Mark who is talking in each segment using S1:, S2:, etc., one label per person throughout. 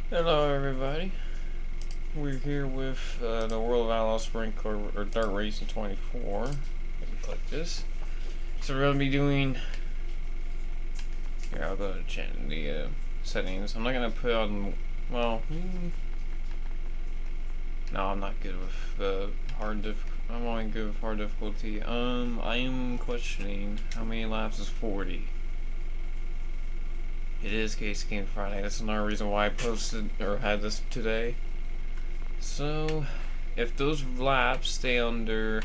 S1: Hello everybody, we're here with the World of Outlaws Sprint Car or Dirt Racing 24. Let me click this. So we're going to be doing, here I'll go to the settings. I'm not going to put on, well, no, I'm not good with I'm only good with hard difficulty. I am questioning how many laps is 40. It is KASEY Game Friday. That's another reason why I posted or had this today. So, if those laps stay under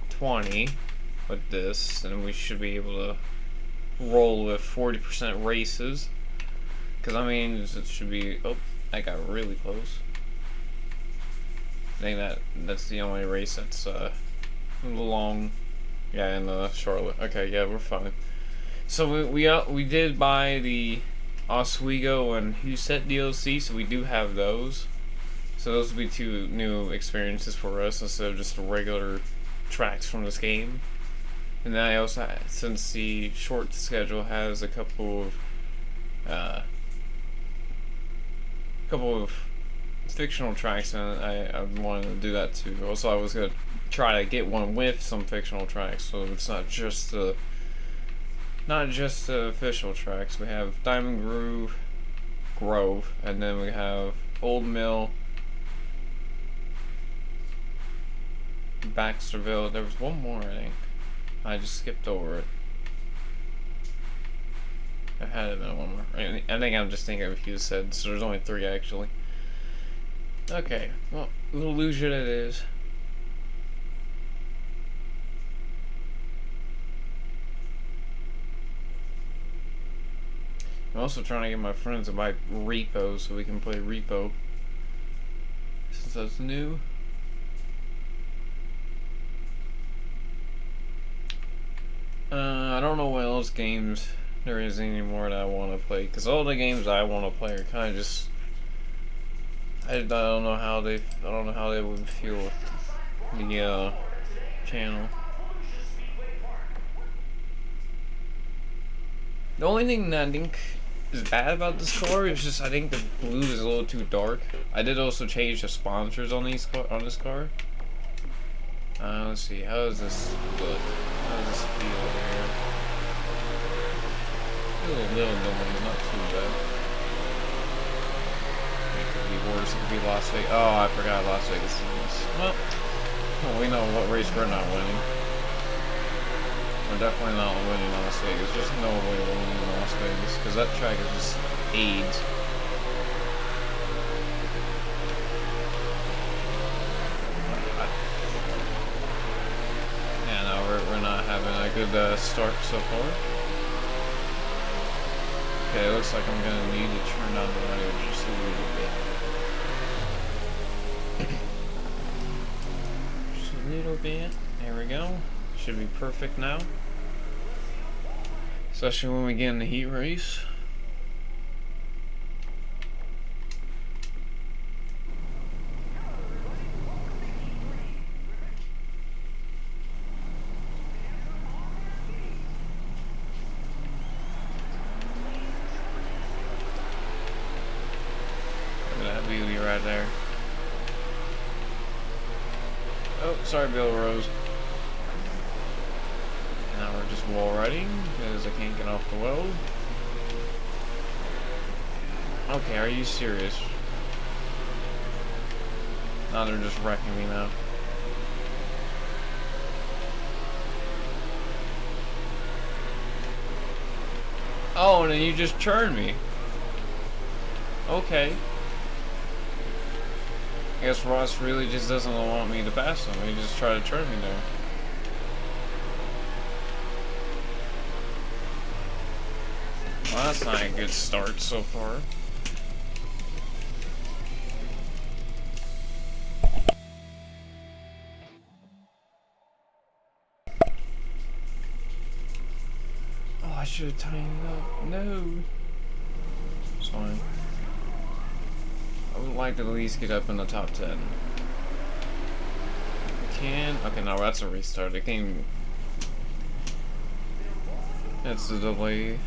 S1: 20 with this, then we should be able to roll with 40% races. Because, I mean, it should be. Oh, that got really close. I think that's the only race that's long. Yeah, in Charlotte. Okay, yeah, we're fine. So we did buy the Oswego and Huset DLC, so we do have those. So those will be two new experiences for us instead of just regular tracks from this game. And then I also, since the short schedule has a couple of fictional tracks, and I wanted to do that too. Also, I was gonna try to get one with some fictional tracks, so it's not just the official tracks. We have Diamond Grove, and then we have Old Mill, Baxterville. There was one more, I think. I just skipped over it. There had been one more. I think I'm just thinking of what you said, so there's only 3 actually. Okay, well, illusion it is. I'm also trying to get my friends to buy Repo so we can play Repo. Since that's new. I don't know what else games there is anymore that I want to play. Because all the games I want to play are kind of just... I don't know how they would feel with the channel. The only thing that I think is bad about this car is just I think the blue is a little too dark. I did also change the sponsors on this car. Let's see, how does this look? How does this feel here? A little annoying, not too bad. It could be worse, it could be Las Vegas. Oh, I forgot Las Vegas is this. Well, we know what race we're not winning. We're definitely not winning Las Vegas. There's no way we're winning Las Vegas because that track is just AIDS. Yeah, no, we're not having a good start so far. Okay, it looks like I'm gonna need to turn down the radio just a little bit. Just a little bit. There we go. Should be perfect now. Especially when we get in the heat race. Look at that beauty right there. Oh, sorry, Bill Rose. Now we're just wall riding because I can't get off the weld. Okay, are you serious? Now they're just wrecking me now. Oh, and then you just turned me. Okay. I guess Ross really just doesn't want me to pass him. He just tried to turn me there. Well, that's not a good start so far. Oh, I should have tightened it up. No. It's fine. I would like to at least get up in the top 10. I can. Okay, no, that's a restart. The game. It's a delay.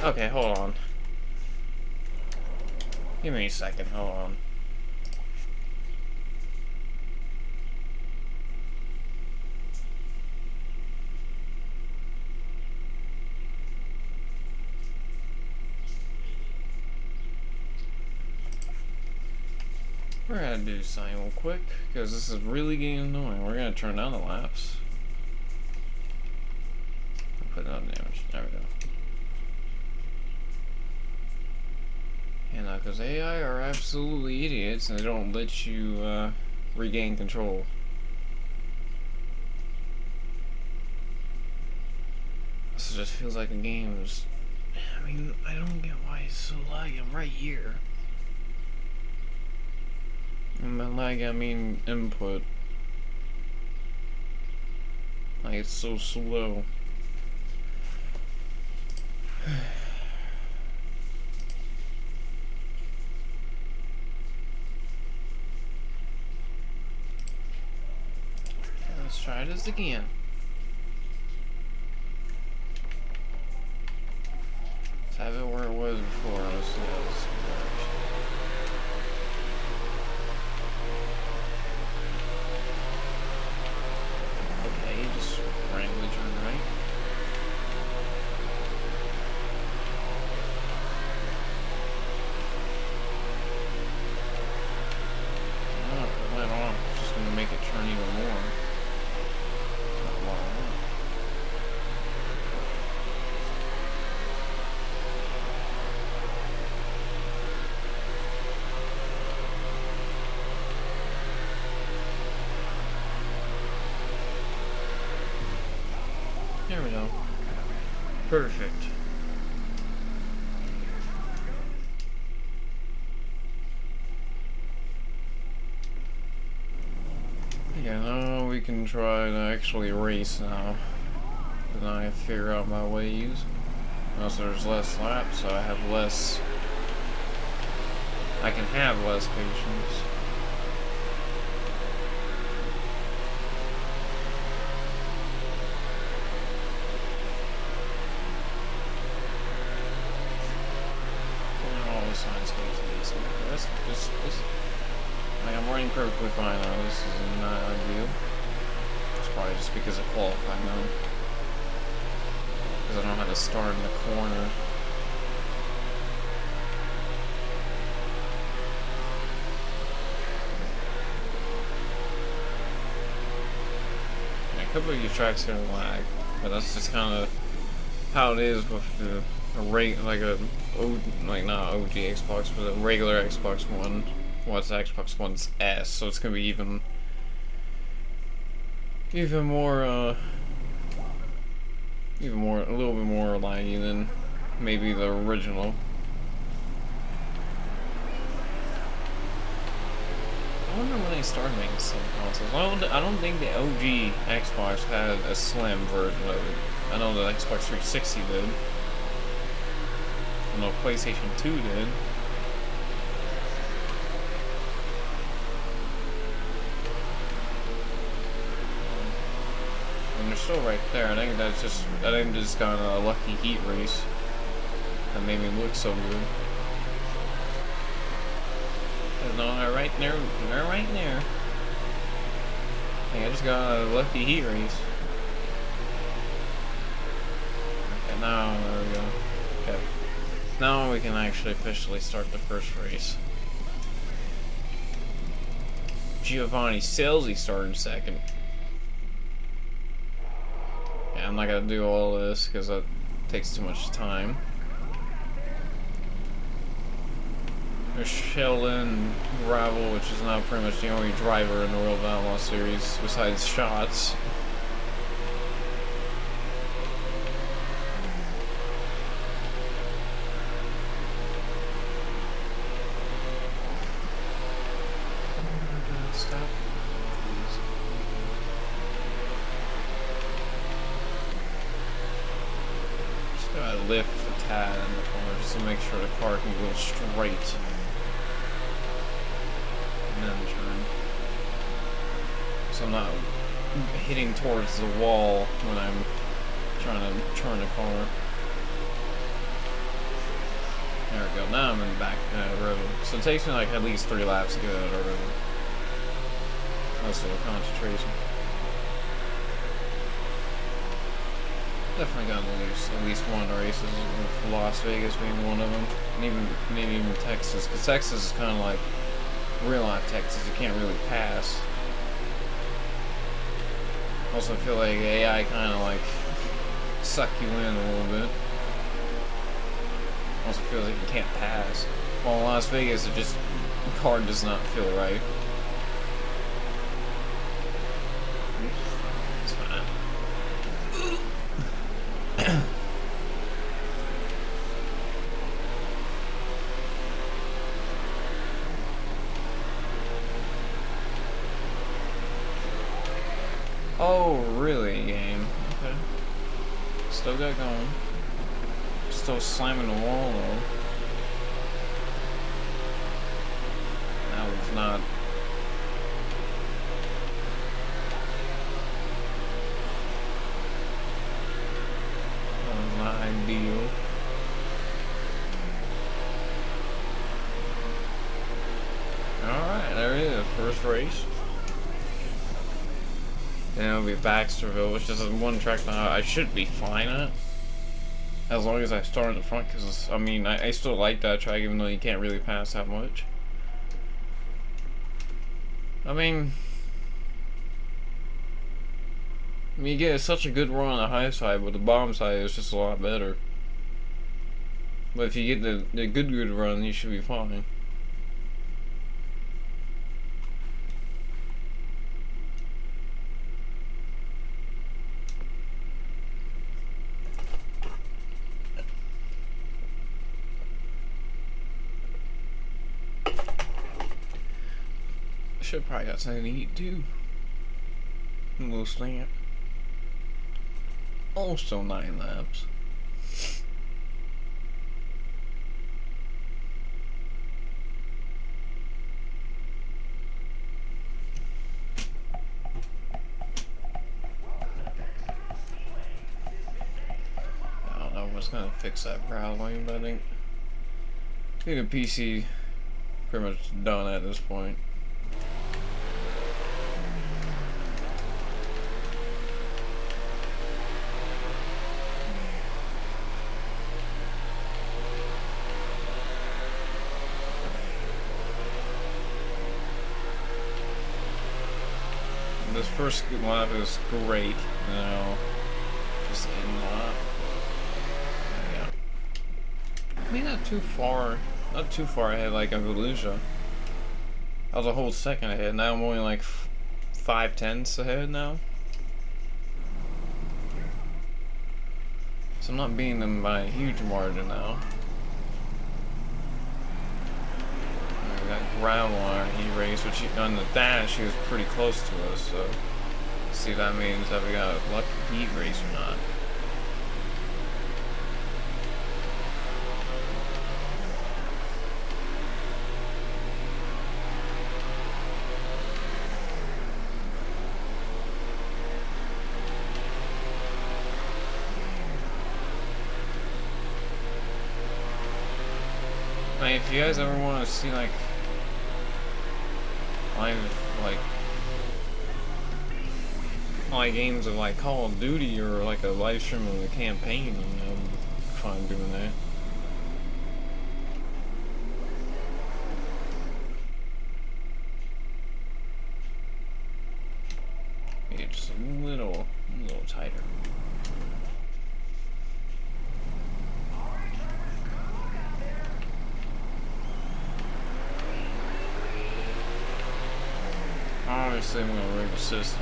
S1: Okay, hold on. Give me a second, hold on. We're gonna do something real quick, because this is really getting annoying. We're gonna turn down the laps. Put it on damage. There we go. And because AI are absolutely idiots and they don't let you regain control. This just feels like the game is. I mean, I don't get why it's so laggy. I'm right here. And by lag, I mean input. Like, it's so slow. Let's try this again. Let's have it where it was before. Let's see how this works. Okay, just randomly turn right. Oh, if it went on, it's just going to make it turn even more. Not what I want. There we go. Perfect. Yeah, now we can try to actually race now. Then I figure out my ways. Also, there's less laps, so I have less. I can have less patience. Like, I'm running perfectly fine now. This is not ideal. It's probably just because I qualified now. Because I don't know how to start in the corner. Yeah, a couple of these tracks are gonna lag, but that's just kind of how it is with the not OG Xbox, but a regular Xbox One. Well, it's Xbox One's S, so it's gonna be even more, a little bit more laggy than maybe the original. I wonder when they started making slim consoles. I don't think the OG Xbox had a slim version of it. I know the Xbox 360 did. I know PlayStation 2 did. And they're still right there. I think just got a lucky heat race that made me look so good. No, they're right there. They're right there. I think I just got a lucky heat race. Okay, now there we go. Okay. Now we can actually officially start the first race. Giovanni Scelsi started second. Yeah, I'm not gonna do all this because that takes too much time. There's Sheldon Gravel, which is now pretty much the only driver in the World of Outlaws series besides Shots. Stop, please. Just gotta lift the tad in the corner just to make sure the car can go straight. And then turn. So I'm not hitting towards the wall when I'm trying to turn the car. go. Now I'm in the back rhythm. So it takes me like at least 3 laps to get out of rhythm. Also concentration. Definitely got at least one races with Las Vegas being one of them, and maybe even Texas, because Texas is kind of like real life Texas. You can't really pass. Also, I feel like AI kind of like suck you in a little bit. Also feels like you can't pass. While in Las Vegas, it just the car does not feel right. It's fine. Oh, really, game? Okay. Still got going. Still slamming the wall, though. That was not... That was not ideal. Alright, there it is. First race. And it'll be Baxterville, which is one track that I should be fine at. As long as I start in the front, because, I mean, I still like that track, even though you can't really pass that much. I mean, you get such a good run on the high side, but the bottom side is just a lot better. But if you get the good run, you should be fine. Should probably got something to eat too. A little snack. Also 9 laps. I don't know what's gonna fix that brow lane, but I think the PC pretty much done at this point. This first lap is great, you know, just in lap. Yeah. I mean, not too far ahead like Evolution. I was a whole second ahead, now I'm only like 5/10 ahead now. So I'm not beating them by a huge margin now. We got gravel on our heat race, which on the dash he was pretty close to us, so see if that means that we got a lucky heat race or not. I mean, if you guys ever want to see like like games of like Call of Duty or like a live stream of the campaign, I'm fine doing that. Maybe just a little tighter. Obviously, I'm gonna rig the system.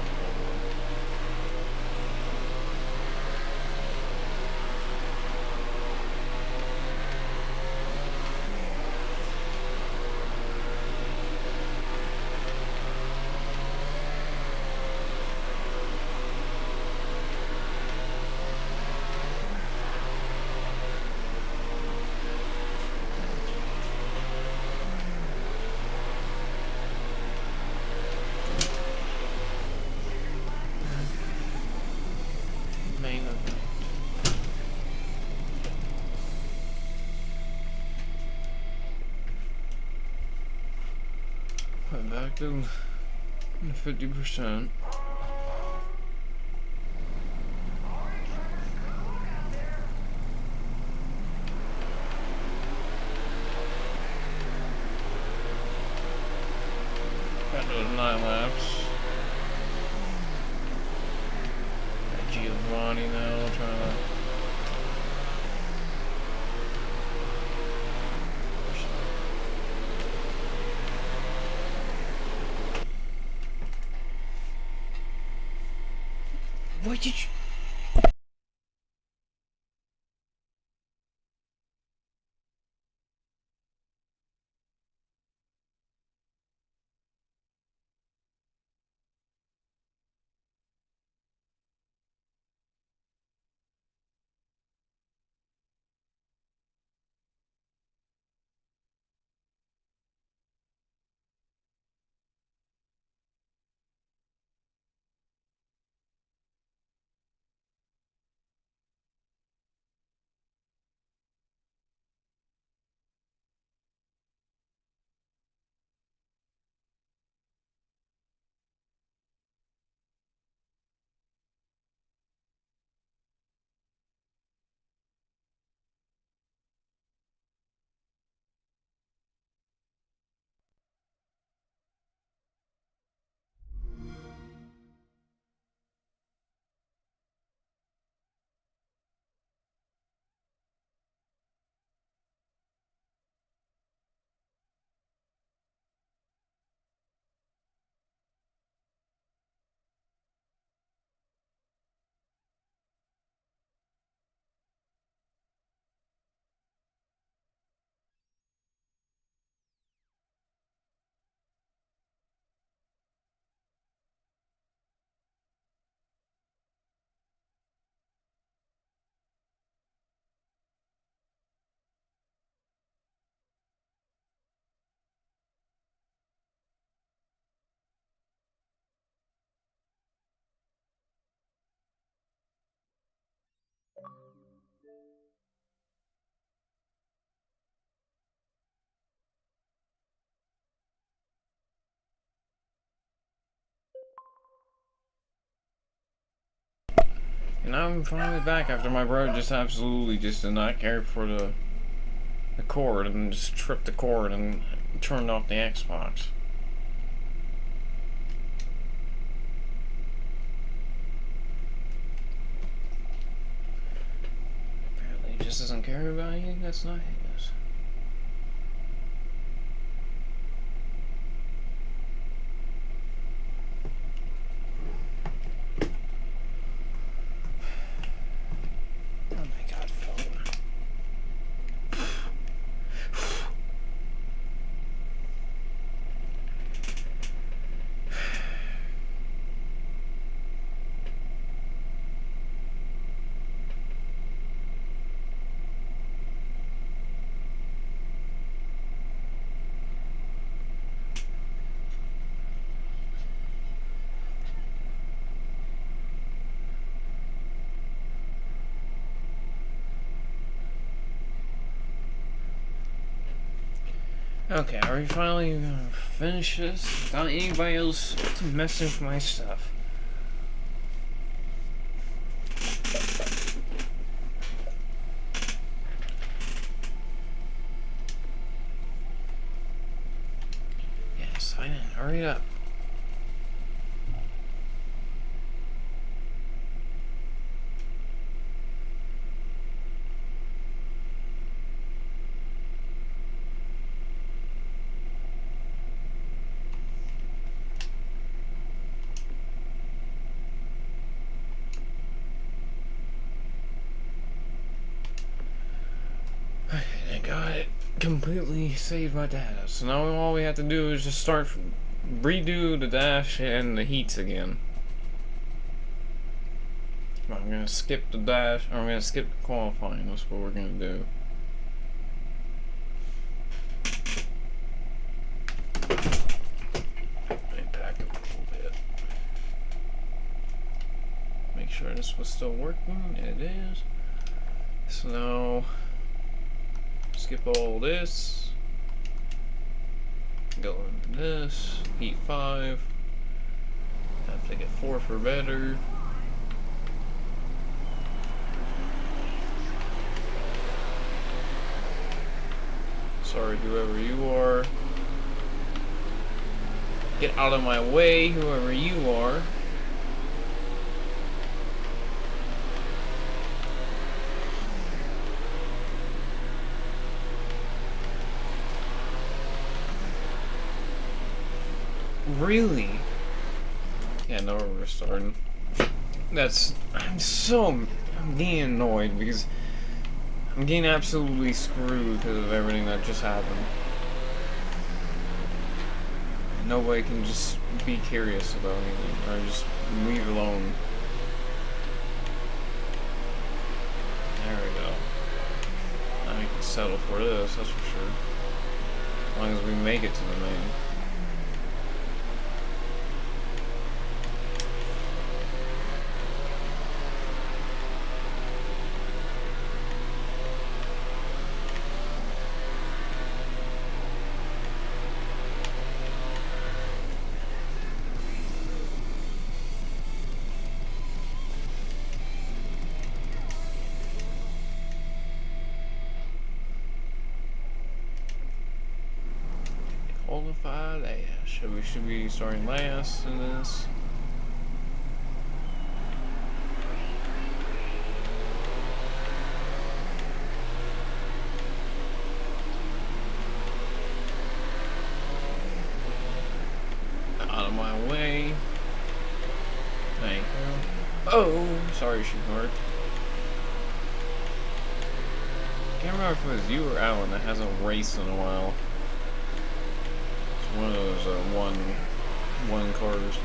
S1: expected 50%. Got those 9 laps. Got Giovanni now trying to. What did you? And I'm finally back after my bro just absolutely just did not care for the cord and just tripped the cord and turned off the Xbox. Apparently he just doesn't care about anything that's not his. Okay, are we finally gonna finish this without anybody else messing with my stuff? Yes, I didn't. Hurry up. Completely saved my data. So now all we have to do is just redo the dash and the heats again. I'm gonna skip the dash, or I'm gonna skip the qualifying. That's what we're gonna do. Let me back up a little bit. Make sure this was still working. It is. So now skip all this. Go into this. Heat 5. Have to get 4 for better. Sorry, whoever you are. Get out of my way, whoever you are. Really? Yeah, no, we're starting. I'm getting annoyed because I'm getting absolutely screwed because of everything that just happened. Nobody can just be curious about anything, or just leave alone. There we go. Now we can settle for this, that's for sure. As long as we make it to the main. Qualified Ash. We should be starting last in this. Out of my way. Thank you. Oh, sorry, Shuhart. Can't remember if it was you or Alan that hasn't raced in a while. One of those one cars.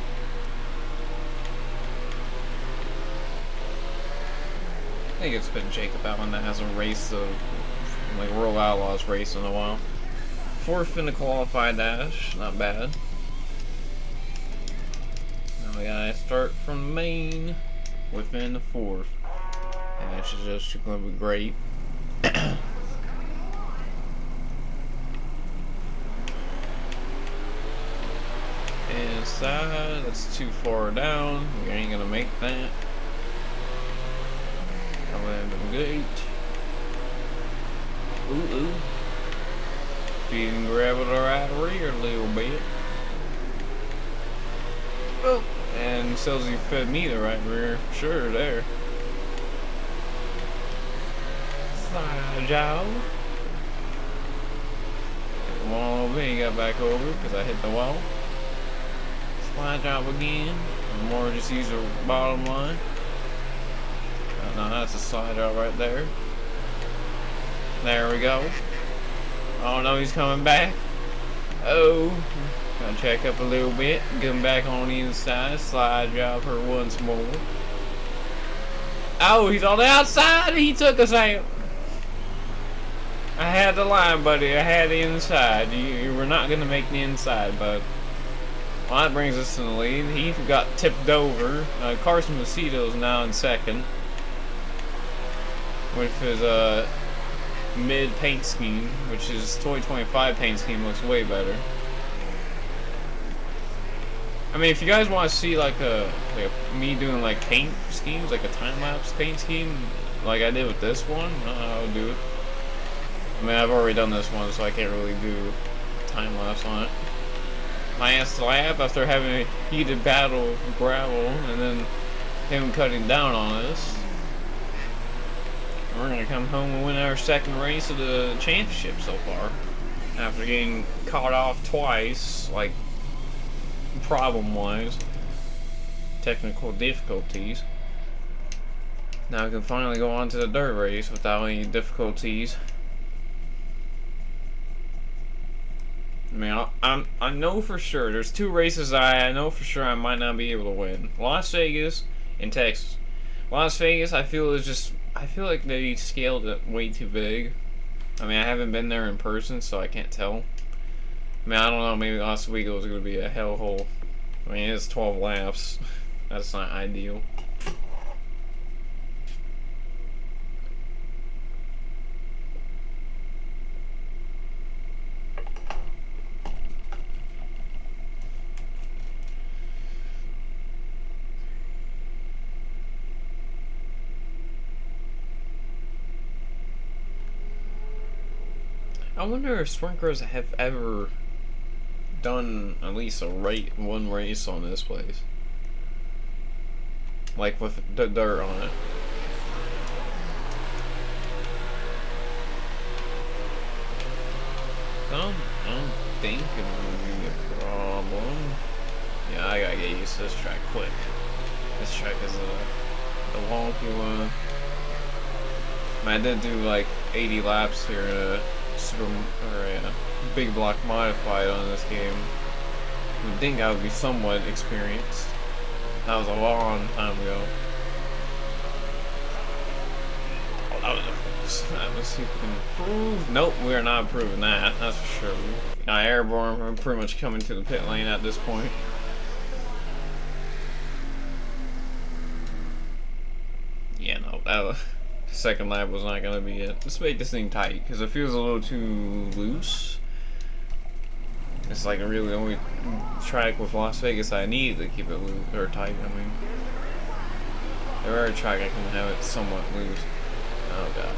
S1: I think it's been Jacob Allen that hasn't raced like World Outlaws race in a while. 4th in the qualified dash, not bad. Now we gotta start from main within the 4th, and it's just gonna be great. Inside, that's too far down. We ain't gonna make that. I'll land the gate. Ooh. If you can grab it right rear a little bit. Oh. And tells you fed me the right rear. Sure, there. Slide job. One a little bit, he got back over because I hit the wall. Slide job again. More just use the bottom line. No, that's a slide job right there. There we go. Oh no, he's coming back. Oh, gotta check up a little bit. Get him back on the inside. Slide job her once more. Oh, he's on the outside. He took us out. I had the line, buddy. I had the inside. You were not gonna make the inside, bud. Well, that brings us to the lead. He got tipped over. Carson Macedo is now in 2nd. With his mid paint scheme, which is 2025 paint scheme looks way better. I mean, if you guys want to see like me doing like paint schemes, like a time-lapse paint scheme, like I did with this one, I'll do it. I mean, I've already done this one, so I can't really do time-lapse on it. My ass slap after having a heated battle with gravel, and then him cutting down on us. We're gonna come home and win our 2nd race of the championship so far, after getting caught off twice, like problem-wise, technical difficulties. Now we can finally go on to the dirt race without any difficulties. I mean, I know for sure. There's 2 races I know for sure I might not be able to win. Las Vegas and Texas. Las Vegas, I feel like they scaled it way too big. I mean, I haven't been there in person, so I can't tell. I mean, I don't know. Maybe Las Vegas was going to be a hellhole. I mean, it's 12 laps. That's not ideal. I wonder if sprinklers have ever done at least one race on this place, like with the dirt on it. I don't think it would be a problem. Yeah, I gotta get used to this track quick. This track is a wonky one. I mean, I did do like 80 laps here in a big block modified on this game. You'd think I would be somewhat experienced. That was a long time ago. Oh, that was let's see if we can improve. Nope, we are not improving that. That's for sure. Airborne, we're pretty much coming to the pit lane at this point. Yeah, no, that second lap was not gonna be it. Let's make this thing tight because it feels a little too loose. It's like really the only track with Las Vegas I need to keep it loose or tight. I mean, there are a track I can have it somewhat loose. Oh god.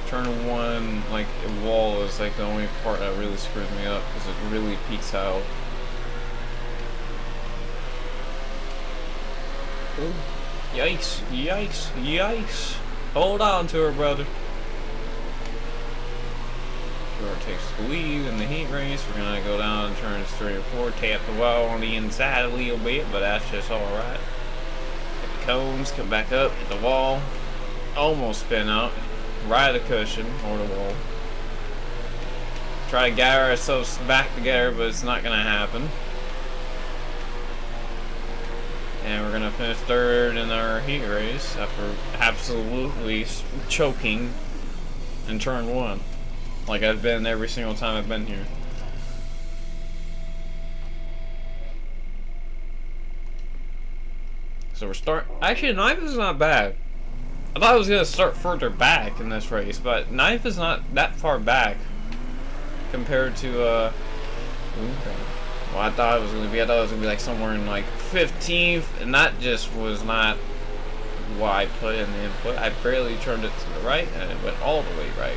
S1: Turn 1, like a wall, is like the only part that really screws me up because it really peaks out. Ooh. Yikes, yikes, yikes. Hold on to her, brother. Whoever takes the lead in the heat race, we're gonna go down in turns 3 and 4, tap the wall on the inside a little bit, but that's just alright. Hit the cones, come back up, hit the wall, almost spin out, right at the cushion or the wall. Try to gather ourselves back together, but it's not gonna happen. And we're gonna finish third in our heat race after absolutely choking in turn 1. Like I've been every single time I've been here. So we're actually, Knife is not bad. I thought I was gonna start further back in this race, but Knife is not that far back compared to okay. Well, I thought it was gonna be like somewhere in like 15th, and that just was not what I put in the input. I barely turned it to the right, and it went all the way right.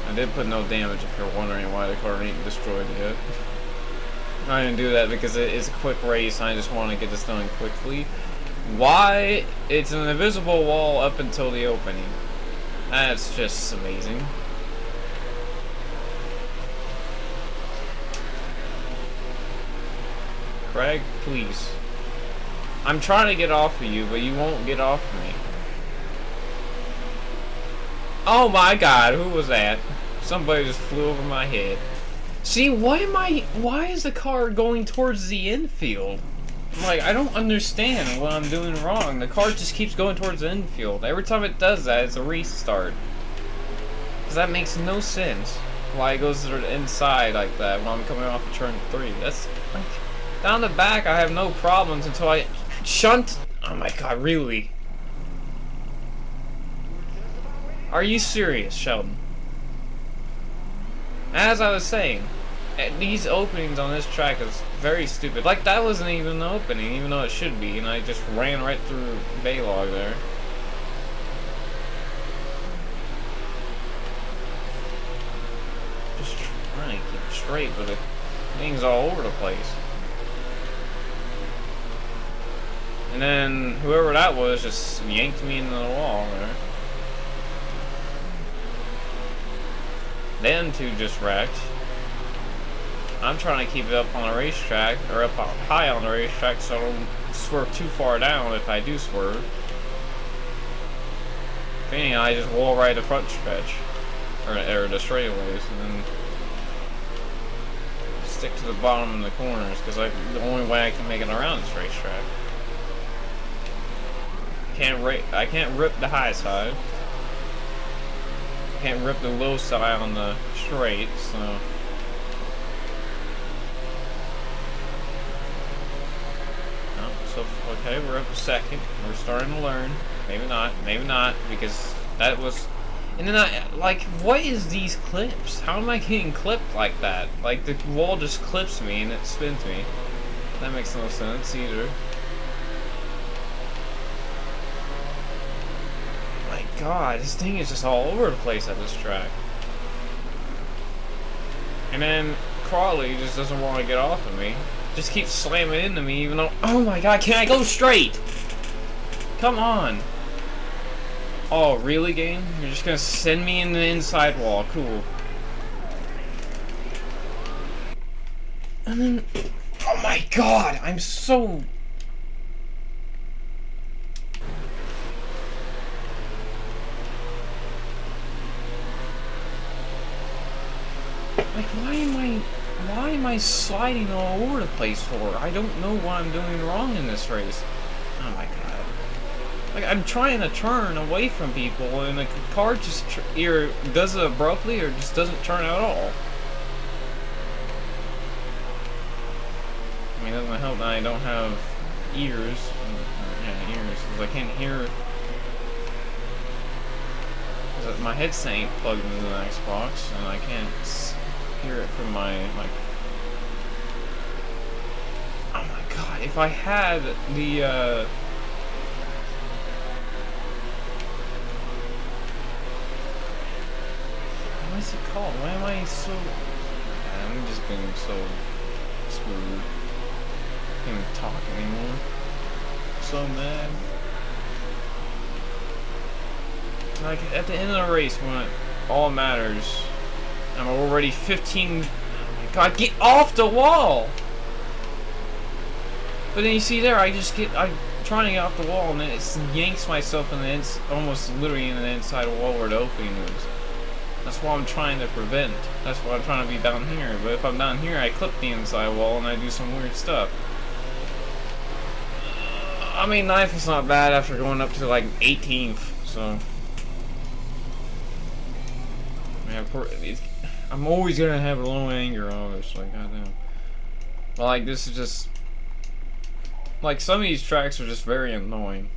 S1: I did put no damage if you're wondering why the car ain't destroyed yet. I didn't do that because it's a quick race and I just want to get this done quickly. Why? It's an invisible wall up until the opening. That's just amazing. Craig, please. I'm trying to get off of you, but you won't get off of me. Oh my god, who was that? Somebody just flew over my head. See, why is the car going towards the infield? Like, I don't understand what I'm doing wrong. The car just keeps going towards the infield. Every time it does that, it's a restart. Because that makes no sense. Why it goes to the inside like that when I'm coming off of turn 3. That's like, down the back I have no problems until I shunt. Oh my god, really? Are you serious, Sheldon? As I was saying, these openings on this track is very stupid. Like, that wasn't even an opening, even though it should be, and I just ran right through Baylog there. Just trying to keep it straight, but things all over the place. And then whoever that was just yanked me into the wall there. Them two just wrecked. I'm trying to keep it up on the racetrack, or up high on the racetrack, so I don't swerve too far down if I do swerve. If anything, I just wall right the front stretch, or the straightaways, and then stick to the bottom in the corners, because the only way I can make it around this racetrack. I can't rip the high side. Can't rip the low side on the straight, so. Oh, so okay, we're up to second. We're starting to learn. Maybe not, because that was. And then like, what is these clips? How am I getting clipped like that? Like, the wall just clips me and it spins me. That makes no sense either. god, this thing is just all over the place at this track. And then Crawley just doesn't want to get off of me. Just keeps slamming into me even though... Oh my god, can I go straight? Come on. Oh, really, game? You're just gonna send me in the inside wall. Cool. And then... Oh my god, I'm so... Like, why am I sliding all over the place for? I don't know what I'm doing wrong in this race. Oh my god. Like, I'm trying to turn away from people, and the car just either does it abruptly or just doesn't turn at all. I mean, it doesn't help that I don't have ears. Yeah, ears, because I can't hear. Because my headset ain't plugged into the Xbox, and I can't hear it from my. Oh my god! If I had the. What is it called? Why am I so... I'm just being so screwed. Can't even talk anymore. So mad. Like, at the end of the race, when it all matters, I'm already 15... Oh my god, get off the wall! But then you see there, I'm trying to get off the wall, and then it yanks myself in the almost literally in the inside wall where the opening is. That's what I'm trying to prevent. That's why I'm trying to be down here. But if I'm down here, I clip the inside wall and I do some weird stuff. I mean, knife is not bad after going up to like 18th, so. Yeah, I'm always gonna have a low anger, obviously. Goddamn. But like, this is just. Like, some of these tracks are just very annoying.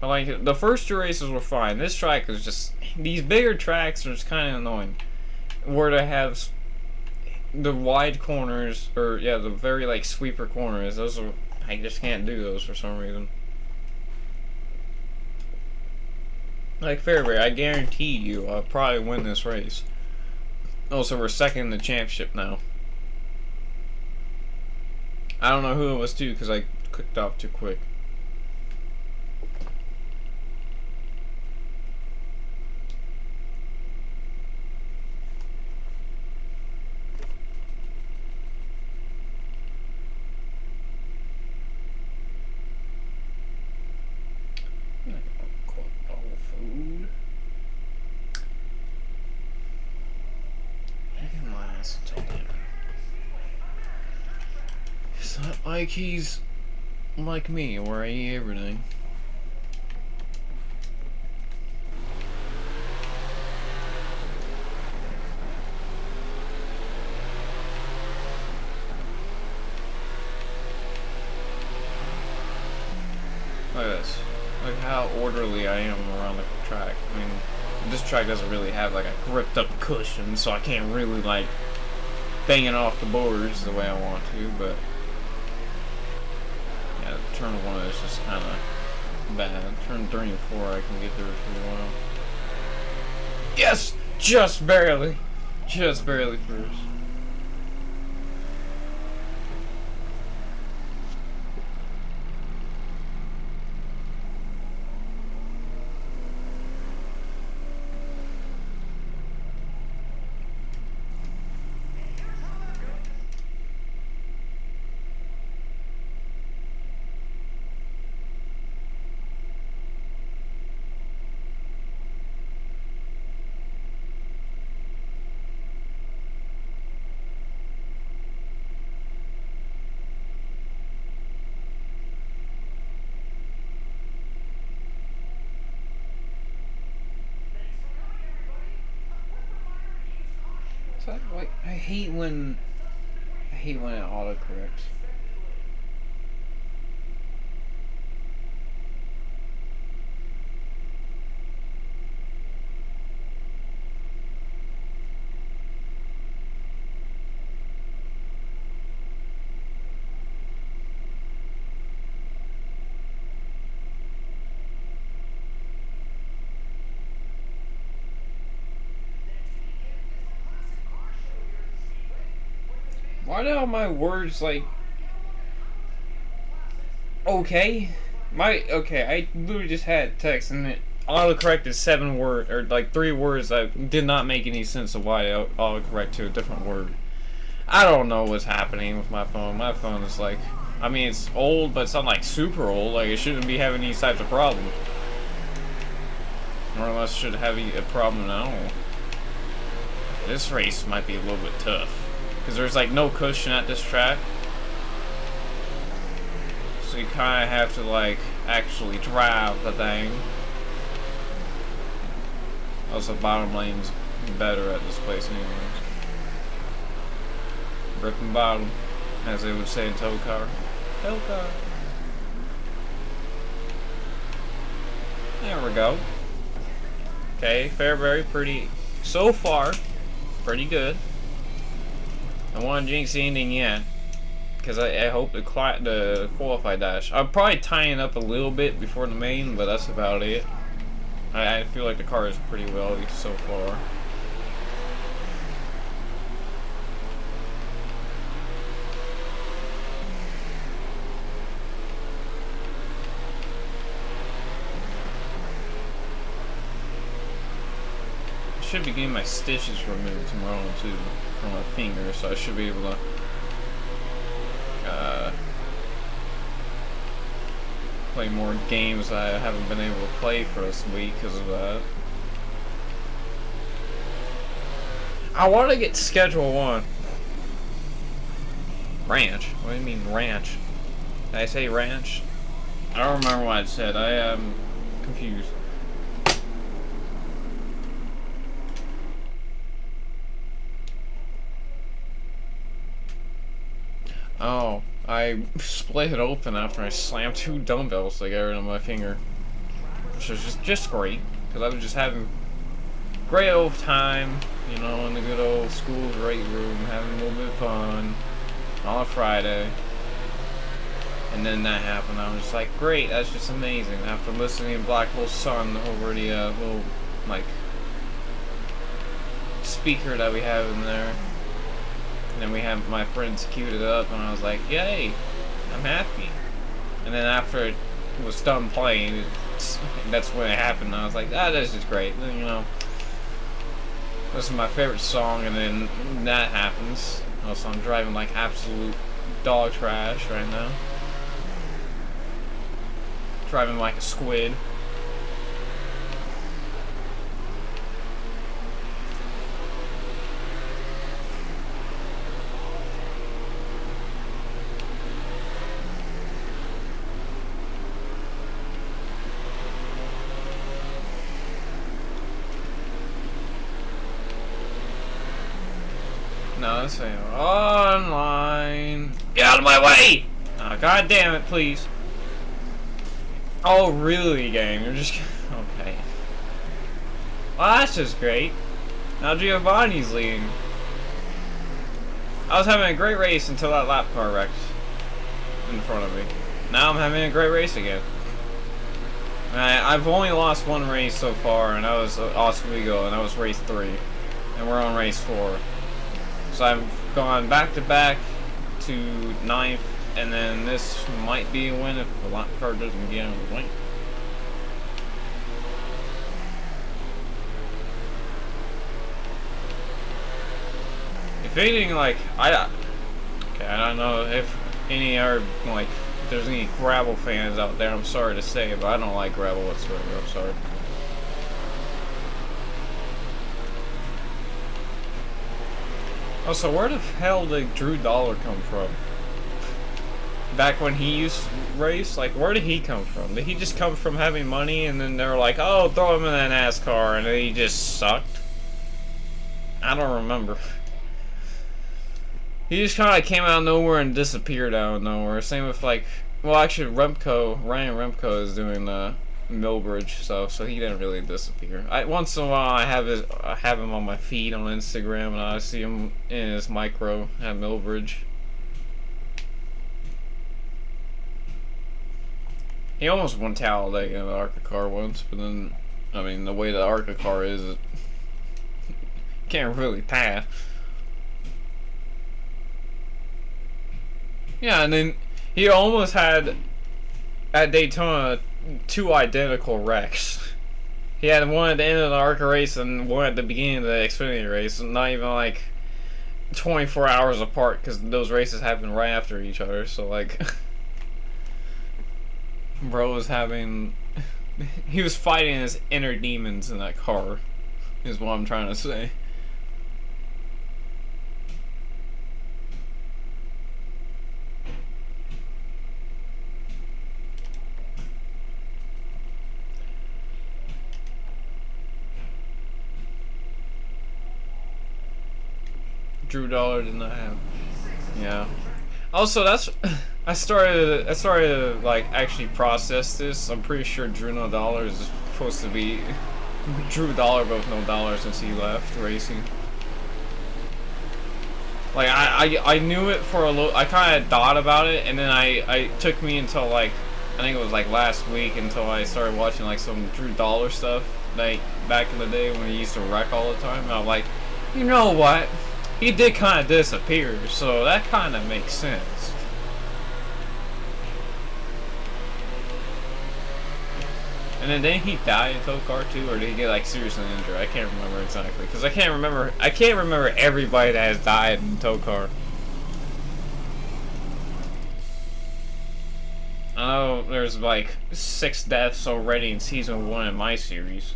S1: But like, the first two races were fine. This track is just... These bigger tracks are just kind of annoying. Where they have the wide corners, or yeah, the very like sweeper corners. Those are... I just can't do those for some reason. Like Fairbury, I guarantee you I'll probably win this race. Also, we're second in the championship now. I don't know who it was to because I clicked off too quick. It's not like he's like me, where I eat everything. Look at this. Look how orderly I am around the track. I mean, this track doesn't really have like a gripped up cushion, so I can't really like bang it off the boards the way I want to, but yeah, turn 1 is just kind of bad. Turn 3 and 4 I can get there pretty well. Yes! Just barely! Just barely first. Like, I hate when it autocorrects. Why do all my words like... Okay? I literally just had text and it autocorrected 7 words, or like 3 words that did not make any sense of why it autocorrected to a different word. I don't know what's happening with my phone. My phone is like, I mean, it's old, but it's not like super old. Like, it shouldn't be having these types of problems. Or unless it should have a problem now. This race might be a little bit tough. Because there's like no cushion at this track. So you kind of have to like actually drive the thing. Also, bottom lane's better at this place anyway. Rip and bottom, as they would say in tow car. Tow car. There we go. Okay, Fairbury, pretty, so far, pretty good. I don't want to jinx the ending yet, because I hope the qualify dash. I'll probably tie it up a little bit before the main, but that's about it. I feel like the car is pretty well so far. I should be getting my stitches removed tomorrow too from my finger, so I should be able to play more games I haven't been able to play for this week because of that. I want to get Schedule 1. Ranch? What do you mean ranch? Did I say ranch? I don't remember what I said. I am confused. Oh, I split it open after I slammed 2 dumbbells together on my finger. Which was just great, because I was just having great old time, you know, in the good old school weight room, having a little bit of fun on a Friday. And then that happened. I was just like, great, that's just amazing. After listening to Black Hole Sun over the little, like, speaker that we have in there. And then we have my friends queued it up, and I was like, yay, I'm happy. And then after it was done playing, that's when it happened. I was like, ah, that's just great. And, you know, this is my favorite song, and then that happens. Also, I'm driving like absolute dog trash right now. Driving like a squid. No, this ain't online. Get out of my way! Oh, God damn it, please. Oh, really, game? You're just... Okay. Well, that's just great. Now Giovanni's leading. I was having a great race until that lap car wrecked in front of me. Now I'm having a great race again. I've only lost 1 race so far, and that was Oswego, and that was race 3. And we're on race 4. So I've gone back-to-back to 9th, and then this might be a win if the lap car doesn't get out of the way. If anything, like, I don't know if any are, like, if there's any gravel fans out there, I'm sorry to say, but I don't like gravel whatsoever, I'm sorry. Oh, so where the hell did Drew Dollar come from? Back when he used to race? Like, where did he come from? Did he just come from having money and then they were like, oh, throw him in that NASCAR, and then he just sucked? I don't remember. He just kind of came out of nowhere and disappeared out of nowhere. Same with, like, well, actually, Ryan Remco is doing Millbridge, so he didn't really disappear. Once in a while I have him on my feed on Instagram, and I see him in his micro at Millbridge. He almost won Talladega in the ARCA car once, but then, I mean, the way the ARCA car is, it can't really pass. Yeah, and then he almost had at Daytona 2 identical wrecks. He had one at the end of the ARCA race and one at the beginning of the Xfinity race, not even like 24 hours apart, because those races happen right after each other. So like, bro was having, he was fighting his inner demons in that car, is what I'm trying to say. Drew Dollar did not have. Yeah. Also, that's I started to like actually process this. I'm pretty sure Drew No Dollar is supposed to be Drew Dollar, but with no dollar since he left racing. Like I knew it for a little. I kind of thought about it, and then I took me until like I think it was like last week until I started watching like some Drew Dollar stuff like back in the day when he used to wreck all the time. And I'm like, you know what? He did kind of disappear, so that kind of makes sense. And then didn't he die in tow car too, or did he get like seriously injured? I can't remember exactly, because I can't remember everybody that has died in tow car. I know there's like 6 deaths already in season 1 in my series.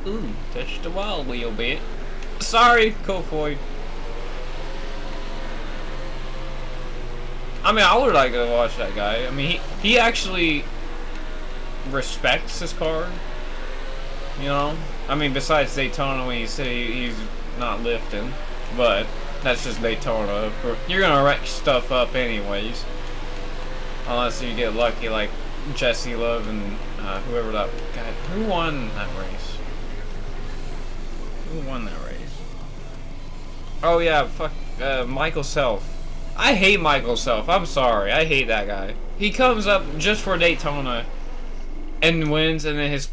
S1: Ooh, touched the wall a little bit. Sorry, Kofoid. I mean, I would like to watch that guy. I mean, he actually respects his car. You know? I mean, besides Daytona when you say he's not lifting. But that's just Daytona. You're gonna wreck stuff up anyways. Unless you get lucky like Jesse Love and whoever that guy. Who won that race? Who won that race? Oh yeah, fuck, Michael Self. I hate Michael Self. I'm sorry. I hate that guy. He comes up just for Daytona and wins, and then his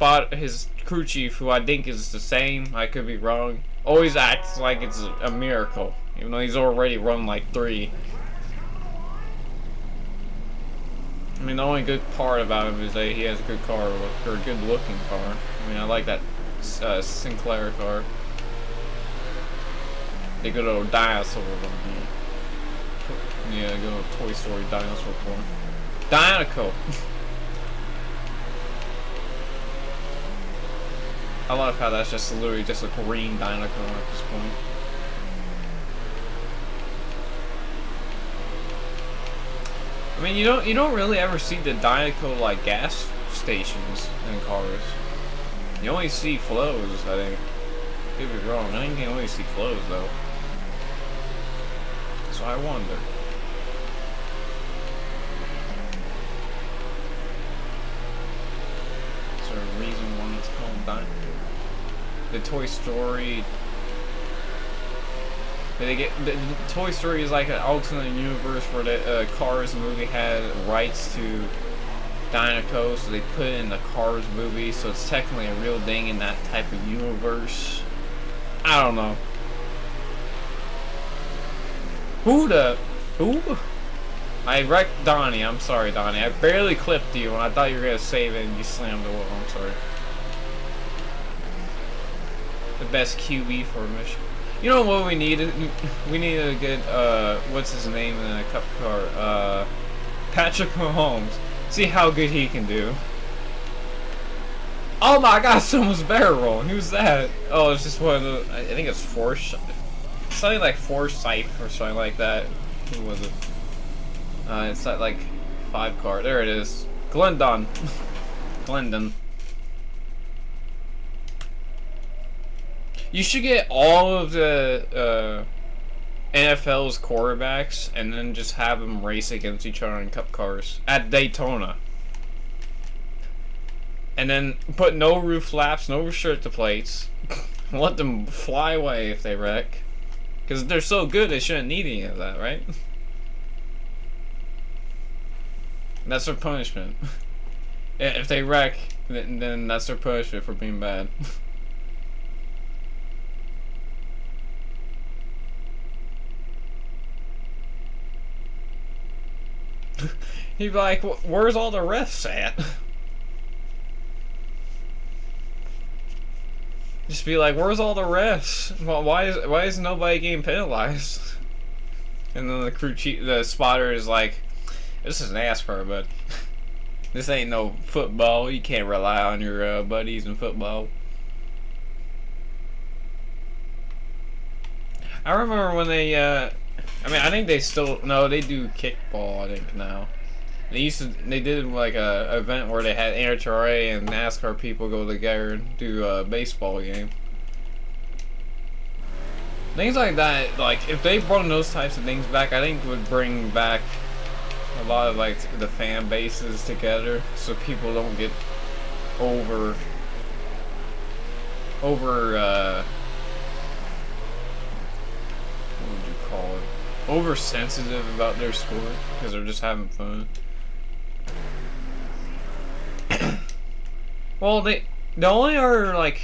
S1: crew chief, who I think is the same, I could be wrong, always acts like it's a miracle, even though he's already run like 3. I mean, the only good part about him is that he has a good car, or a good looking car. I mean, I like that Sinclair car. The good old dinosaur one. Yeah, good old Toy Story dinosaur form. Dinoco. I love how that's just literally just a green Dinoco at this point. I mean, you don't really ever see the Dinoco like gas stations in cars. You only see flows, I think. Could be wrong. I think you can only see flows though. So I wonder. Is there a reason why it's called Dinoco? The Toy Story. The Toy Story is like an alternate universe where the Cars movie had rights to Dinoco, so they put it in the Cars movie, so it's technically a real thing in that type of universe. I don't know. Who? I wrecked Donnie. I'm sorry, Donnie. I barely clipped you and I thought you were gonna save it and you slammed the wall. I'm sorry. The best QB formation. You know what we needed? We needed a good, what's his name in a cup car? Patrick Mahomes. See how good he can do. Oh my god, someone's barrel rolling. Who's that? Oh, it's just one of the, I think it's something like Forsyth or something like that. Who was it? It's that like 5 car. There it is. Glendon. Glendon. You should get all of the NFL's quarterbacks and then just have them race against each other in cup cars at Daytona. And then put no roof flaps, no restrictor plates. Let them fly away if they wreck. Because they're so good, they shouldn't need any of that, right? That's their punishment. If they wreck, then that's their punishment for being bad. He'd be like, where's all the refs at? Just be like, where's all the refs? Well, why is nobody getting penalized? And then the spotter is like, this is NASCAR, but this ain't no football. You can't rely on your buddies in football. I remember when they, I mean, I think they still, no, they do kickball, I think, now. They did like a event where they had NHRA and NASCAR people go together and do a baseball game. Things like that, like, if they brought those types of things back, I think would bring back a lot of, like, the fan bases together, so people don't get what would you call it? Oversensitive about their sport, because they're just having fun. Well, they only are, like,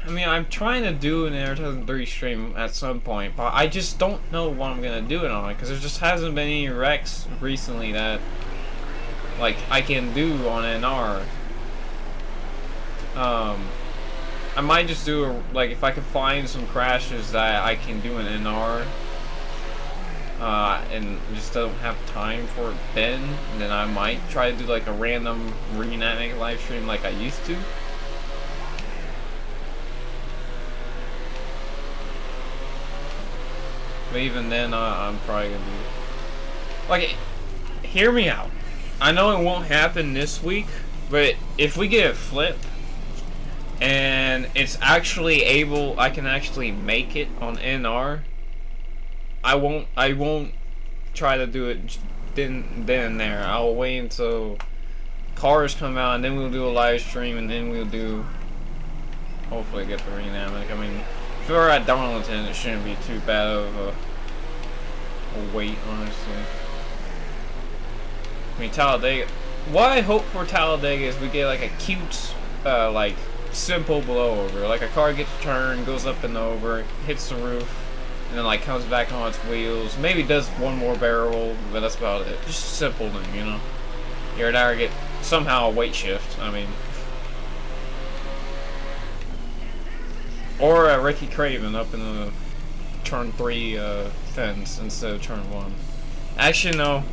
S1: I mean, I'm trying to do an Air 2003 stream at some point, but I just don't know what I'm gonna do it on, because there just hasn't been any wrecks recently that, like, I can do on NR. I might just do, like, if I can find some crashes that I can do in NR, and just don't have time for it then I might try to do, like, a random reenactment live stream like I used to. But even then, I'm probably gonna be... Like, hear me out. I know it won't happen this week, but if we get a flip, and it's actually I can actually make it on NR, I won't try to do it then and there. I'll wait until cars come out, and then we'll do a live stream, and then we'll do... Hopefully get the reenactment. I mean... If we're at Darlington, it shouldn't be too bad of a wait, honestly. I mean, Talladega. What I hope for Talladega is we get like a cute, like, simple blowover. Like a car gets turned, goes up and over, hits the roof, and then like comes back on its wheels. Maybe does one more barrel, but that's about it. Just a simple thing, you know. You're now get somehow a weight shift. I mean. Or Ricky Craven up in the turn 3 fence instead of turn 1. Actually, no.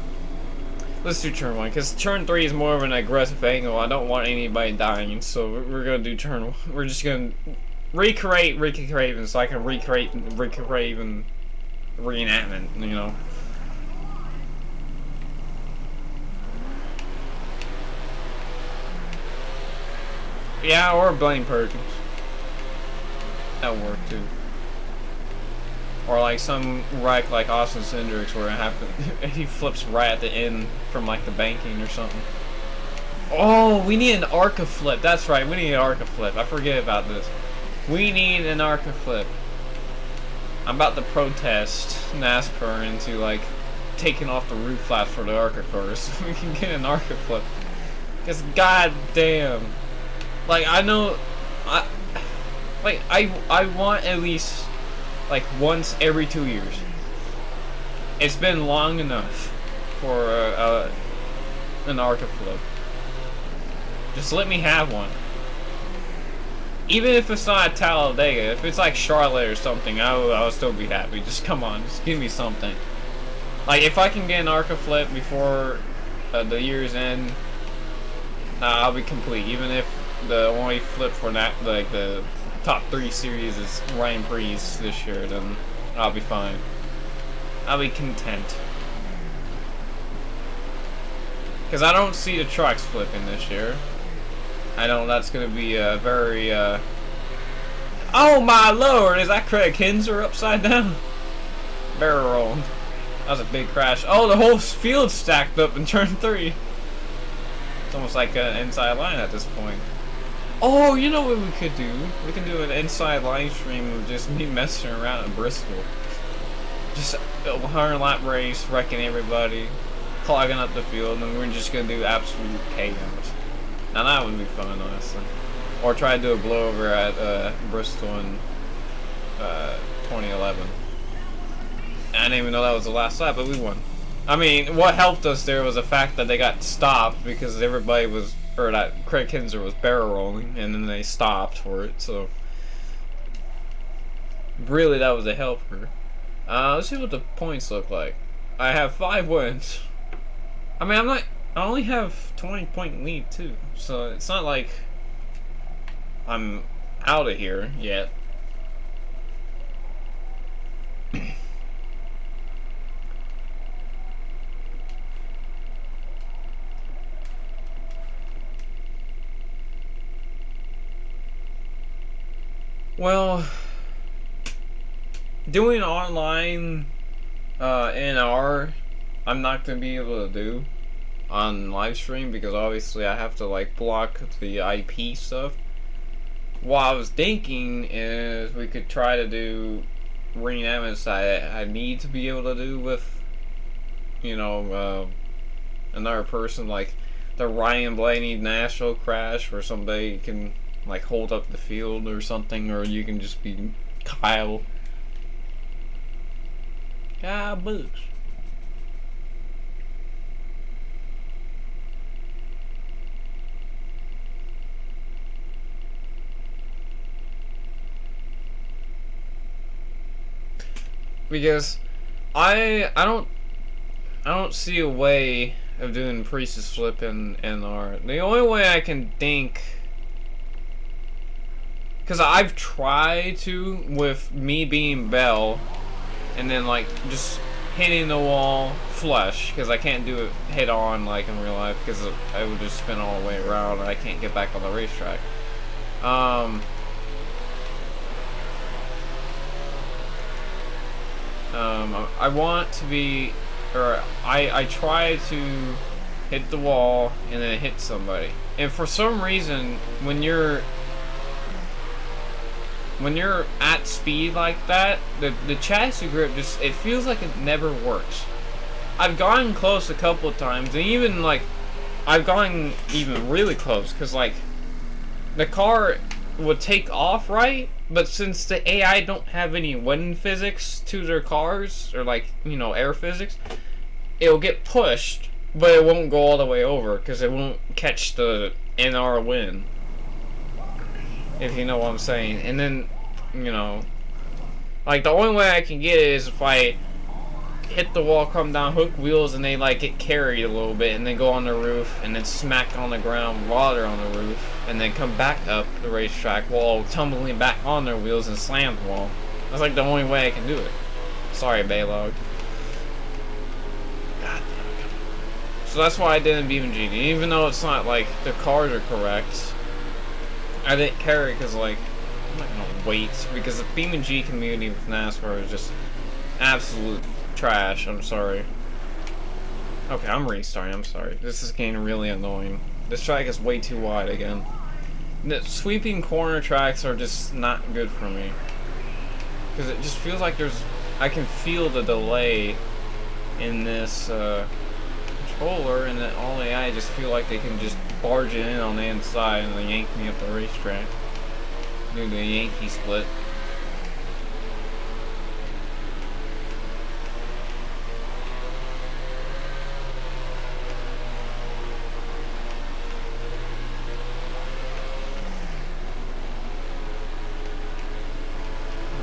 S1: Let's do turn 1, because turn 3 is more of an aggressive angle. I don't want anybody dying, so we're going to do turn 1. We're just going to recreate Ricky Craven so I can recreate Ricky Craven reenactment, you know. Yeah, or Blaine Perkins. That would work too. Or like some wreck like Austin Cindrix where it happened he flips right at the end from like the banking or something. Oh, we need an ARCA flip. That's right, we need an ARCA flip. I forget about this. We need an ARCA flip. I'm about to protest NASCAR into like taking off the roof flaps for the ARCA cars so we can get an ARCA flip. Because goddamn, like I know, I want at least like once every 2 years. It's been long enough for an ARCA flip. Just let me have one. Even if it's not at Talladega, if it's like Charlotte or something, I'll still be happy. Just come on, just give me something. Like if I can get an ARCA flip before the year's end, I'll be complete. Even if the only flip for that, like the top 3 series is Ryan Breeze this year, then I'll be fine. I'll be content. Because I don't see the trucks flipping this year. I know that's going to be a very, Oh my lord, is that Craig Kinzer upside down? Barrel roll. That was a big crash. Oh, the whole field stacked up in turn 3. It's almost like an inside line at this point. Oh, you know what we could do? We can do an inside line stream of just me messing around at Bristol. Just a 100 lap race, wrecking everybody, clogging up the field, and we're just gonna do absolute chaos. Now that would be fun, honestly. Or try to do a blowover at Bristol in 2011. I didn't even know that was the last lap, but we won. I mean, what helped us there was the fact that they got stopped because everybody was, or that Craig Kinzer was barrel rolling, and then they stopped for it, so really that was a helper. Let's see what the points look like. I have 5 wins. I mean, I only have 20-point lead too, so it's not like I'm out of here yet. Well, doing online NR, I'm not gonna be able to do on live stream because obviously I have to like block the IP stuff. What I was thinking is we could try to do reenactments I need to be able to do with, you know, another person, like the Ryan Blaney Nashville crash where somebody can like hold up the field or something, or you can just be Kyle. Kyle Bush. Because I don't see a way of doing Priestess Flip in NR. The only way I can think, because I've tried to with me being Bell, and then like just hitting the wall flush, because I can't do it head on like in real life, because I would just spin all the way around and I can't get back on the racetrack. I want to be, or I try to hit the wall and then hit somebody. And for some reason, when you're at speed like that, the chassis grip just, it feels like it never works. I've gotten close a couple of times, and even like, I've gotten even really close, because like, the car would take off right, but since the AI don't have any wind physics to their cars, or like, you know, air physics, it'll get pushed, but it won't go all the way over, because it won't catch the NR wind, if you know what I'm saying. And then, you know, like the only way I can get it is if I hit the wall, come down, hook wheels, and they like get carried a little bit, and then go on the roof, and then smack on the ground while they're on the roof, and then come back up the racetrack while tumbling back on their wheels and slam the wall. That's like the only way I can do it. Sorry, Baylog. God. So that's why I didn't beat GD, even though it's not like the cars are correct. I didn't care because like I'm not gonna wait, because the BeamNG community with NASCAR is just absolute trash. I'm sorry. Okay, I'm restarting. I'm sorry. This is getting really annoying. This track is way too wide again. The sweeping corner tracks are just not good for me, because it just feels like I can feel the delay in this controller, and then all AI just feel like they can just barge it in on the inside and then yank me up the racetrack. Do the Yankee split.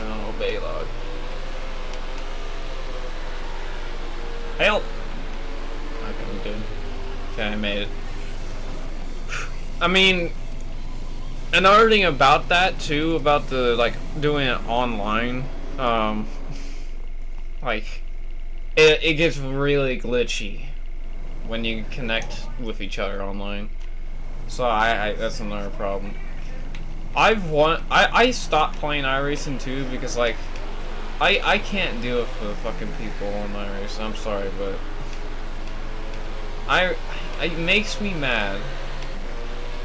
S1: Oh, Baylog. Help! Okay, we did. Okay, I made it. I mean, another thing about that too, about the like doing it online, like it gets really glitchy when you connect with each other online. So I that's another problem. I stopped playing iRacing too because like I can't deal with the fucking people on iRacing. I'm sorry, but it makes me mad.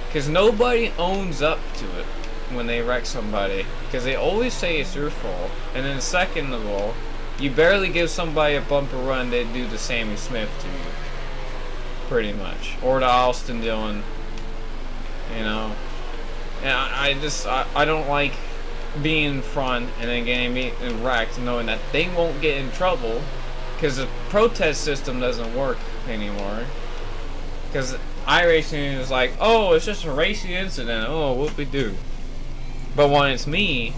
S1: Because nobody owns up to it when they wreck somebody. Because they always say it's your fault. And then second of all, you barely give somebody a bumper run, they do the Sammy Smith to you. Pretty much. Or the Austin Dillon you know. And I don't like being in front and then getting wrecked, knowing that they won't get in trouble because the protest system doesn't work anymore. Because iRacing is like, oh, it's just a racing incident. Oh, what we do? But when it's me,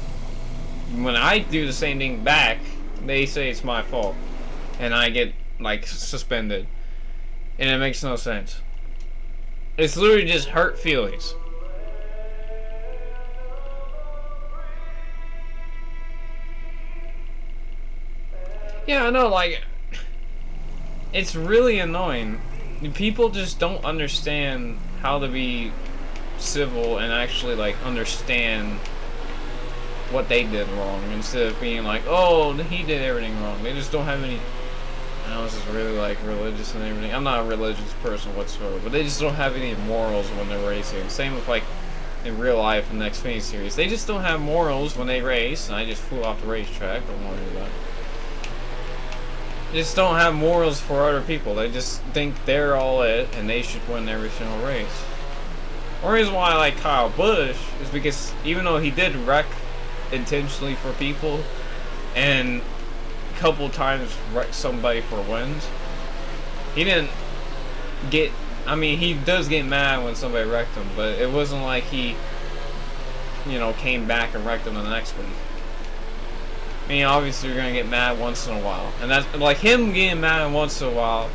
S1: when I do the same thing back, they say it's my fault, and I get like suspended, and it makes no sense. It's literally just hurt feelings. Yeah, I know, like, it's really annoying. People just don't understand how to be civil and actually, like, understand what they did wrong, instead of being like, oh, he did everything wrong. They just don't have any, I know this is really, like, religious and everything. I'm not a religious person whatsoever, but they just don't have any morals when they're racing. Same with, like, in real life in the Xfinity series. They just don't have morals when they race, and I just flew off the racetrack, don't worry about it. Just don't have morals for other people. They just think they're all it and they should win every single race. One reason why I like Kyle Busch is because even though he did wreck intentionally for people and a couple times wreck somebody for wins, he didn't get, I mean, he does get mad when somebody wrecked him, but it wasn't like he, you know, came back and wrecked him the next week. I mean, obviously you're gonna get mad once in a while, and that's like him getting mad once in a while.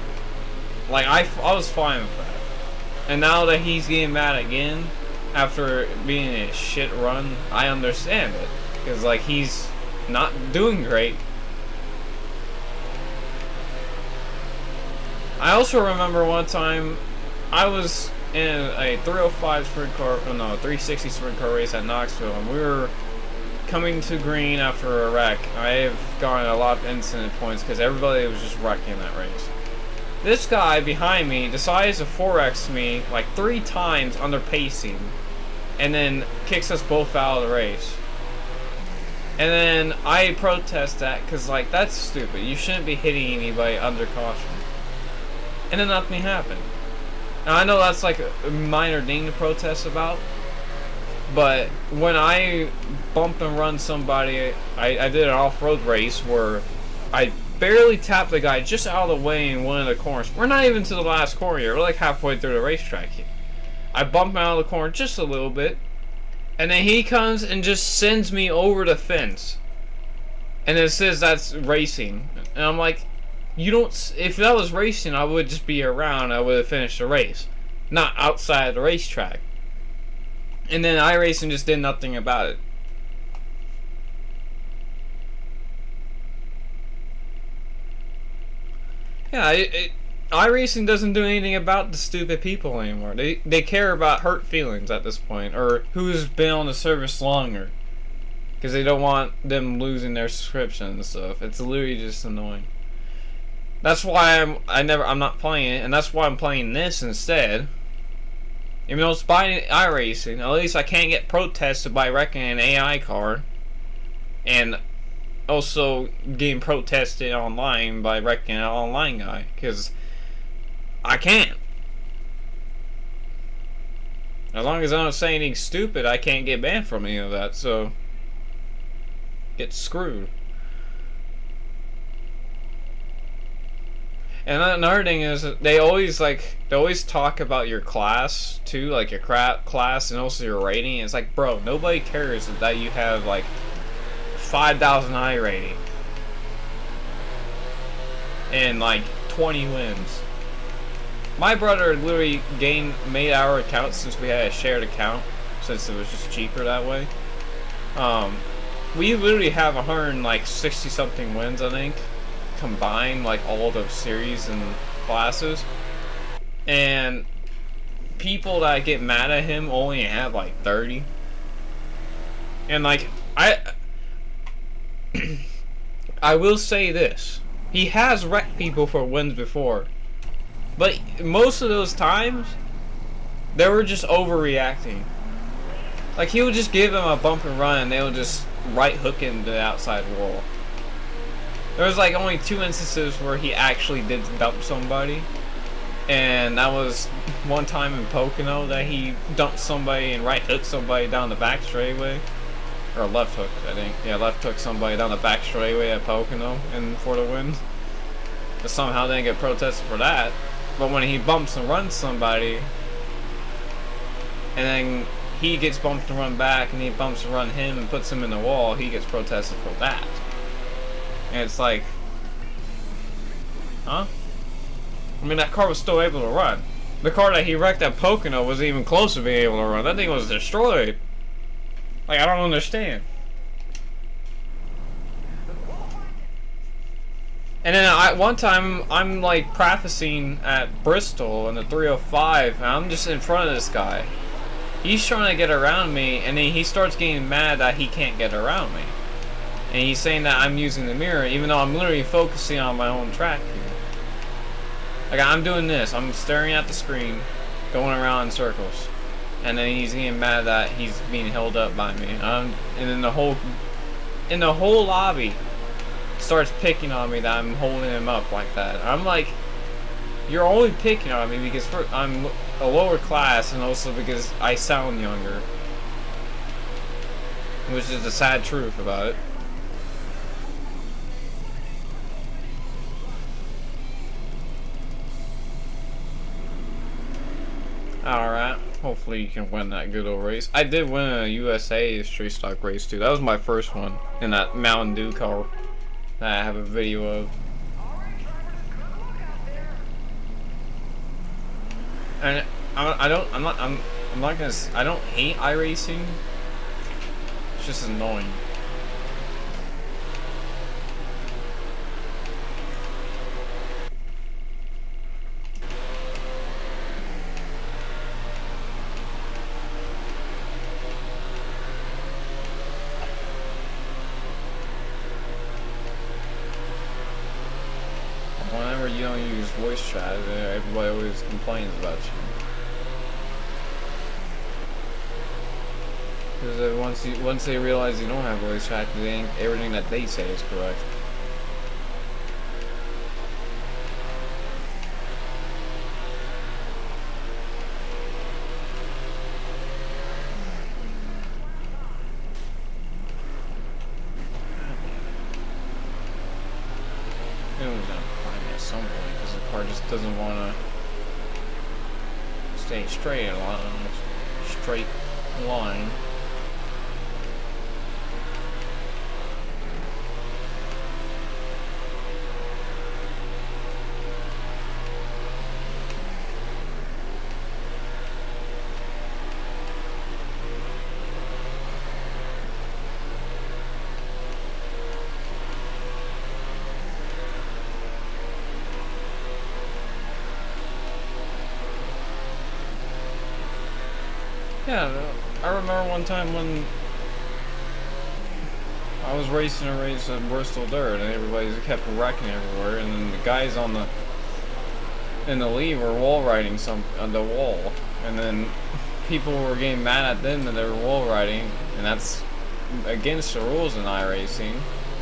S1: Like I was fine with that, and now that he's getting mad again after being a shit run, I understand it because like he's not doing great. I also remember one time I was in a 305 sprint car, oh no, 360 sprint car race at Knoxville, and we were coming to green after a wreck. I have gotten a lot of incident points because everybody was just wrecking that race. This guy behind me decides to 4X me like 3 times under pacing, and then kicks us both out of the race. And then I protest that because like that's stupid. You shouldn't be hitting anybody under caution. And then nothing happened. Now I know that's like a minor thing to protest about, but when I bump and run somebody, I did an off-road race where I barely tapped the guy just out of the way in one of the corners. We're not even to the last corner here. We're like halfway through the racetrack here. I bump him out of the corner just a little bit, and then he comes and just sends me over the fence. And it says that's racing. And I'm like, you don't, if that was racing, I would just be around. I would have finished the race, not outside the racetrack. And then iRacing just did nothing about it. Yeah, iRacing doesn't do anything about the stupid people anymore. They care about hurt feelings at this point, or who's been on the service longer, because they don't want them losing their subscription and stuff. It's literally just annoying. That's why I'm not playing it, and that's why I'm playing this instead. Even though it's by iRacing, at least I can't get protested by wrecking an AI car, and also getting protested online by wrecking an online guy, because I can't. As long as I don't say anything stupid, I can't get banned from any of that, so get screwed. And another thing is that they always talk about your class too, like your class and also your rating. It's like, bro, nobody cares that you have like 5,000 I rating and like 20 wins. My brother literally made our account since we had a shared account, since it was just cheaper that way. We literally have 160 something wins, I think, combine like all the series and classes, and people that get mad at him only have like 30. And like I will say this, he has wrecked people for wins before, but most of those times they were just overreacting. Like he would just give them a bump and run and they would just right hook into the outside wall. There was like only 2 instances where he actually did dump somebody, And that was one time in Pocono that he dumped somebody and right hooked somebody down the back straightaway. Or left hook, I think. Yeah, left hook somebody down the back straightaway at Pocono and for the win. But somehow didn't get protested for that. But when he bumps and runs somebody, and then he gets bumped and run back, and he bumps and run him and puts him in the wall, he gets protested for that. And it's like, huh? I mean, that car was still able to run. The car that he wrecked at Pocono was even close to being able to run. That thing was destroyed. Like, I don't understand. And then one time, I'm like practicing at Bristol in the 305, and I'm just in front of this guy. He's trying to get around me, and then he starts getting mad that he can't get around me. And he's saying that I'm using the mirror, even though I'm literally focusing on my own track here. Like, I'm doing this, I'm staring at the screen, going around in circles. And then he's getting mad that he's being held up by me. And then the whole lobby starts picking on me that I'm holding him up like that. I'm like, you're only picking on me because I'm a lower class, and also because I sound younger. Which is the sad truth about it. Alright, hopefully you can win that good old race. I did win a USA street stock race too. That was my first one in that Mountain Dew car that I have a video of. And I don't hate iRacing. It's just annoying. Whenever you don't use voice chat, everybody always complains about you. Because once they realize you don't have voice chat, everything that they say is correct. Just doesn't want to stay straight along a straight line. Yeah, I remember one time when I was racing a race at Bristol Dirt, and everybody kept wrecking everywhere, and then the guys in the lead were wall riding on the wall, and then people were getting mad at them that they were wall riding, and that's against the rules in iRacing.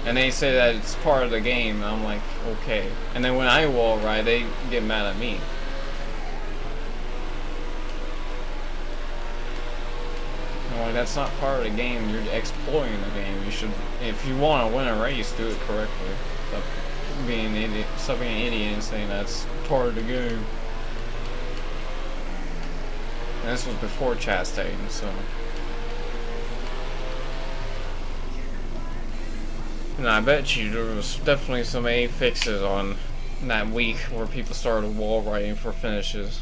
S1: And they say that it's part of the game, and I'm like, okay. And then when I wall ride, they get mad at me. Like, that's not part of the game. You're exploiting the game. You should, if you want to win a race, do it correctly. Stop being an idiot, stop being an idiot and saying that's part of the game. And this was before chastating, so. And I bet you there was definitely some A fixes on that week where people started wall riding for finishes.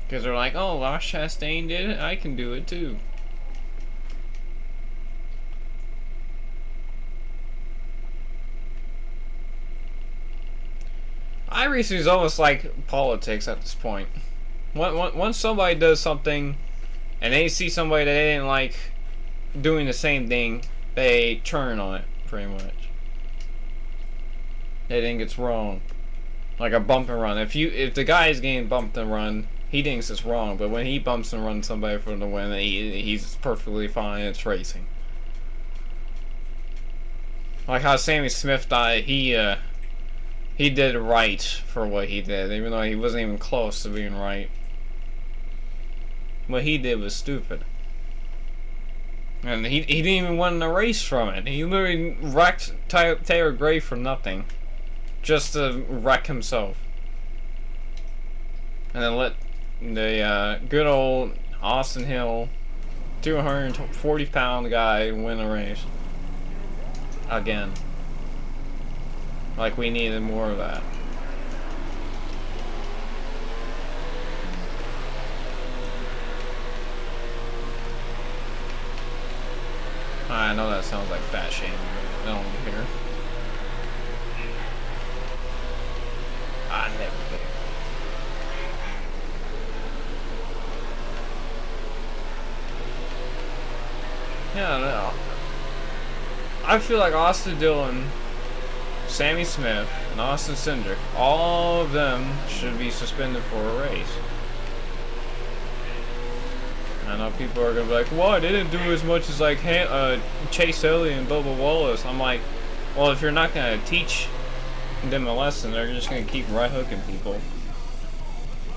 S1: Because they're like, oh, Ross Chastain did it, I can do it too. iRacing is almost like politics at this point. Once somebody does something and they see somebody that they didn't like doing the same thing, they turn on it, pretty much. They think it's wrong. Like a bump and run. If the guy is getting bumped and run, he thinks it's wrong, but when he bumps and runs somebody for the win, he's perfectly fine. It's racing. Like how Sammy Smith died, he he did right for what he did, even though he wasn't even close to being right. What he did was stupid. And he didn't even win a race from it. He literally wrecked Taylor Gray for nothing. Just to wreck himself. And then let the good old Austin Hill, 240-pound guy, win a race. Again. Like we needed more of that. I know that sounds like fat shaming, but I don't care. I never care. Yeah, no. I feel like Austin Dillon, Sammy Smith, and Austin Cindric, all of them should be suspended for a race. I know people are gonna be like, well, they didn't do as much as like Chase Elliott and Bubba Wallace. I'm like, well, if you're not gonna teach them a lesson, they're just gonna keep right hooking people,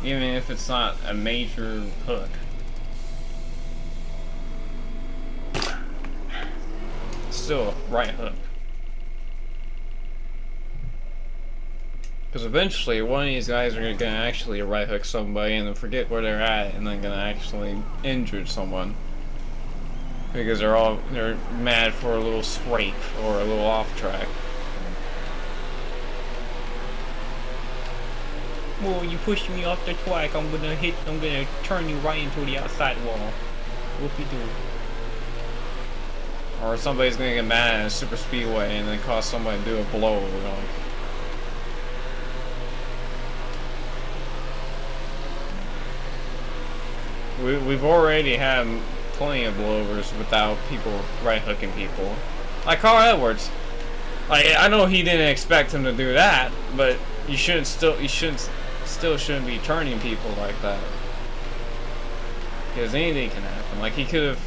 S1: even if it's not a major hook. Still a right hook. Because eventually one of these guys are gonna actually right hook somebody and then forget where they're at and then gonna actually injure someone. Because they're mad for a little scrape or a little off track. Well, you pushed me off the track, I'm gonna turn you right into the outside wall. Whoopie-doo. Or somebody's gonna get mad at a super speedway and then cause somebody to do a blow over them. We've already had plenty of blowovers without people right hooking people. Like Carl Edwards. Like, I know he didn't expect him to do that, but you still shouldn't be turning people like that. Because anything can happen. Like, he could have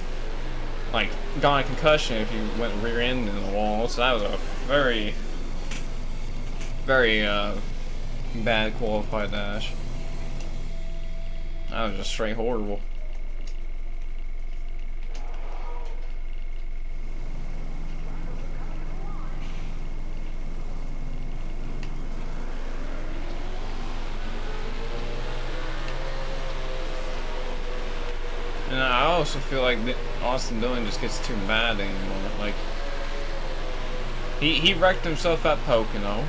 S1: like gotten a concussion if he went rear end in the wall. So that was a very, very bad qualified dash. That was just straight horrible. And I also feel like Austin Dillon just gets too mad anymore. Like, he wrecked himself at Pocono,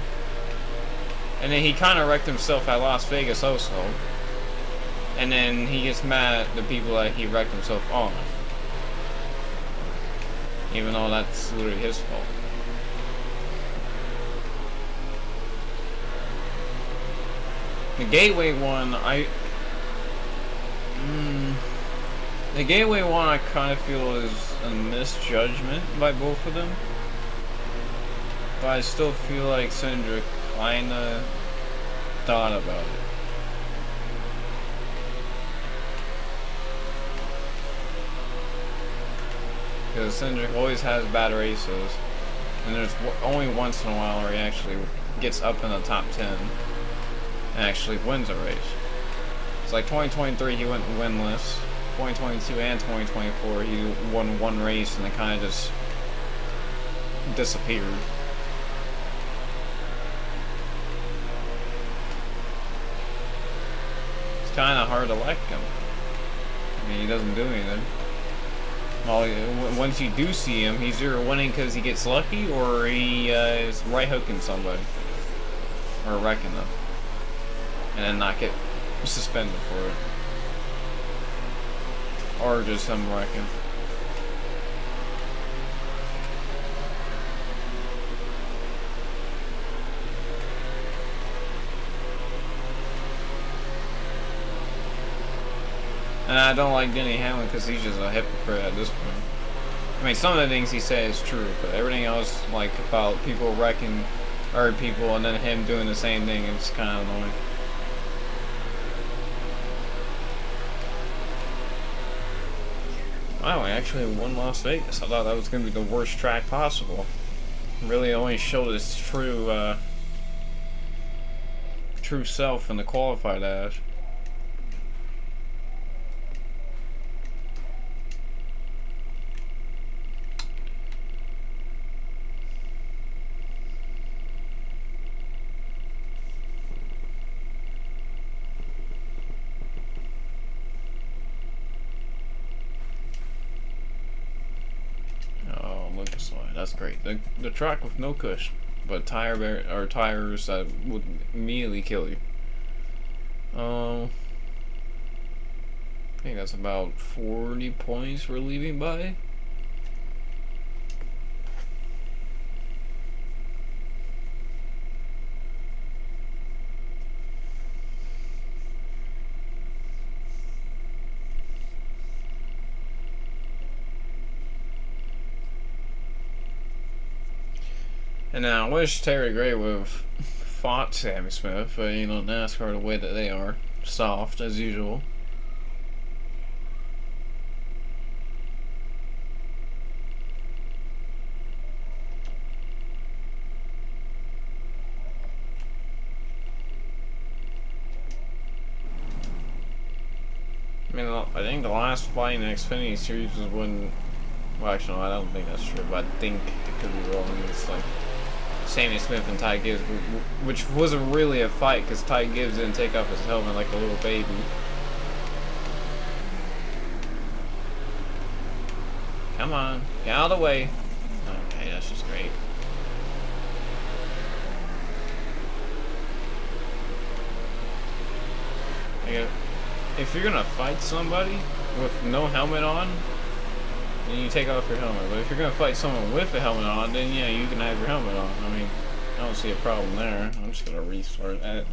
S1: and then he kind of wrecked himself at Las Vegas also. And then he gets mad at the people that he wrecked himself on. Even though that's literally his fault. The Gateway one, the Gateway one I kind of feel is a misjudgment by both of them. But I still feel like Cindric kinda thought about it. Because Cindric always has bad races, and there's only once in a while where he actually gets up in the top 10 and actually wins a race. It's like 2023 he went winless, 2022 and 2024 he won one race and it kind of just disappeared. It's kind of hard to like him. I mean, he doesn't do anything. Well, once you do see him, he's either winning because he gets lucky or he is right hooking somebody or wrecking them and then not get suspended for it, or just him wrecking. And I don't like Denny Hamlin because he's just a hypocrite at this point. I mean, some of the things he says is true, but everything else, like about people wrecking other people and then him doing the same thing, it's kind of annoying. Wow, I actually won Las Vegas. I thought that was going to be the worst track possible. Really only showed its true true self in the qualified dash. That's great. The track with no cushion, but tires that would immediately kill you. I think that's about 40 points we're leaving by. And now I wish Terry Gray would have fought Sammy Smith, but you know, NASCAR the way that they are, soft as usual. I mean, I think the last fight in the Xfinity Series was when, well, actually, no, I don't think that's true, but I think it could be wrong. It's like Sammy Smith and Ty Gibbs, which wasn't really a fight because Ty Gibbs didn't take off his helmet like a little baby. Come on, get out of the way. Okay, that's just great. If you're gonna fight somebody with no helmet on, then you take off your helmet. But if you're gonna fight someone with a helmet on, then yeah, you can have your helmet on. I mean, I don't see a problem there. I'm just gonna restart that.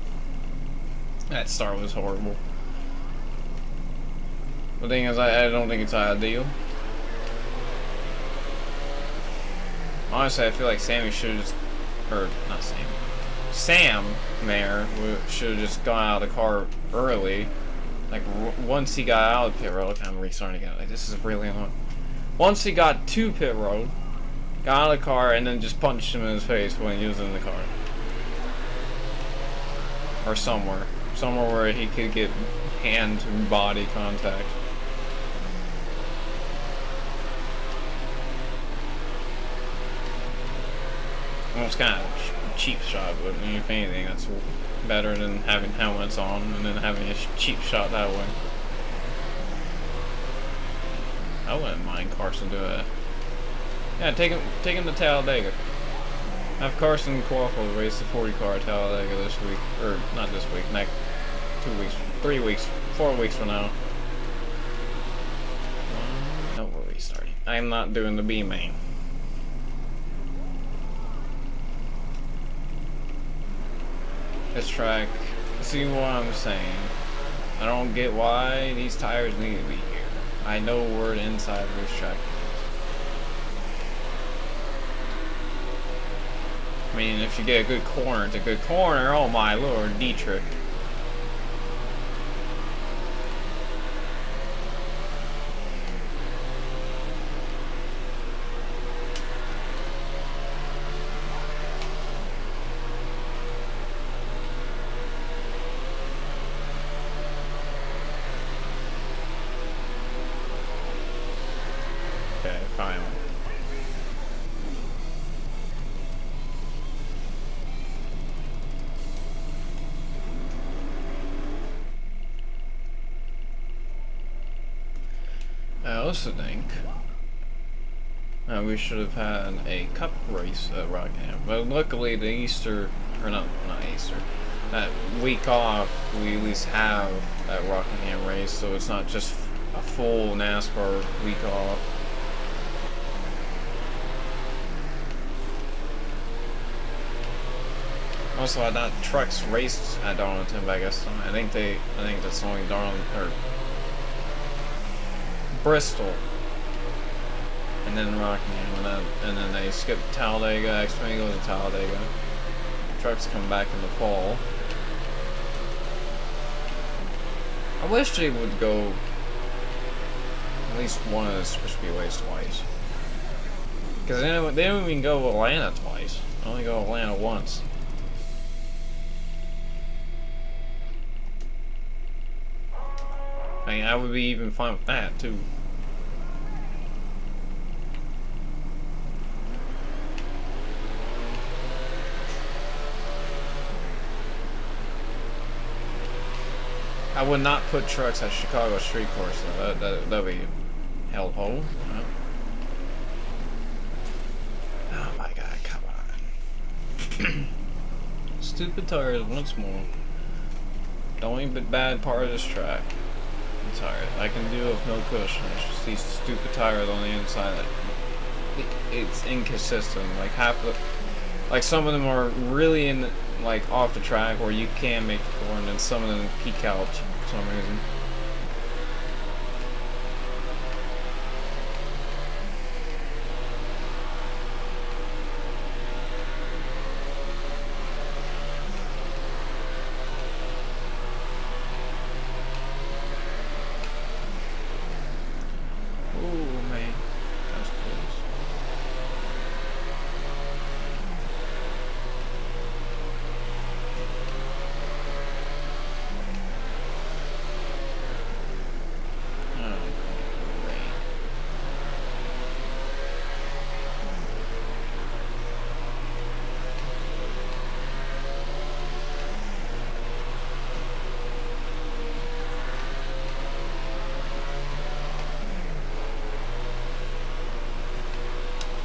S1: That start was horrible. The thing is, I don't think it's ideal. Honestly, I feel like Sammy should have just, or not Sammy, Sam Mayer should have just gone out of the car early. Like once he got out of the pit road, okay, I'm restarting again. Like this is really annoying. Once he got to pit road, got out of the car, and then just punched him in his face when he was in the car, or somewhere where he could get hand to body contact. Well, it's kind of a cheap shot, but if anything, that's better than having helmets on and then having a cheap shot that way. I wouldn't mind Carson doing it. Yeah, take him to Talladega. Have Carson qualify to race the 40 car at Talladega this week, or not this week, next 2 weeks, 3 weeks, 4 weeks from now. No, we're restarting. I'm not doing the B main. This track, see what I'm saying? I don't get why these tires need to be here. I know where the inside of this track is. I mean, if you get a good corner, it's a good corner. Oh my lord, Dietrich. Okay, finally. I also think we should have had a cup race at Rockingham, but luckily the Easter, or not Easter, that week off we at least have that Rockingham race, so it's not just a full NASCAR week off. Also, I thought trucks raced at Darlington, but I guess I think that's only Darlington or Bristol, and then Rockingham, and then they skip Talladega. Xfinity goes to Talladega. Trucks come back in the fall. I wish they would go at least one of the super speedways twice, because they don't even go Atlanta twice. They only go Atlanta once. I mean, I would be even fine with that too. I would not put trucks at Chicago street course though. That'd be hellhole. Oh my god, come on. Stupid tires once more. The only bad part of this track. I'm tired. I can deal with no cushion. It's just these stupid tires on the inside that it's inconsistent. Like like some of them are really like off the track where you can make the corner, and then some of them peak out for some reason.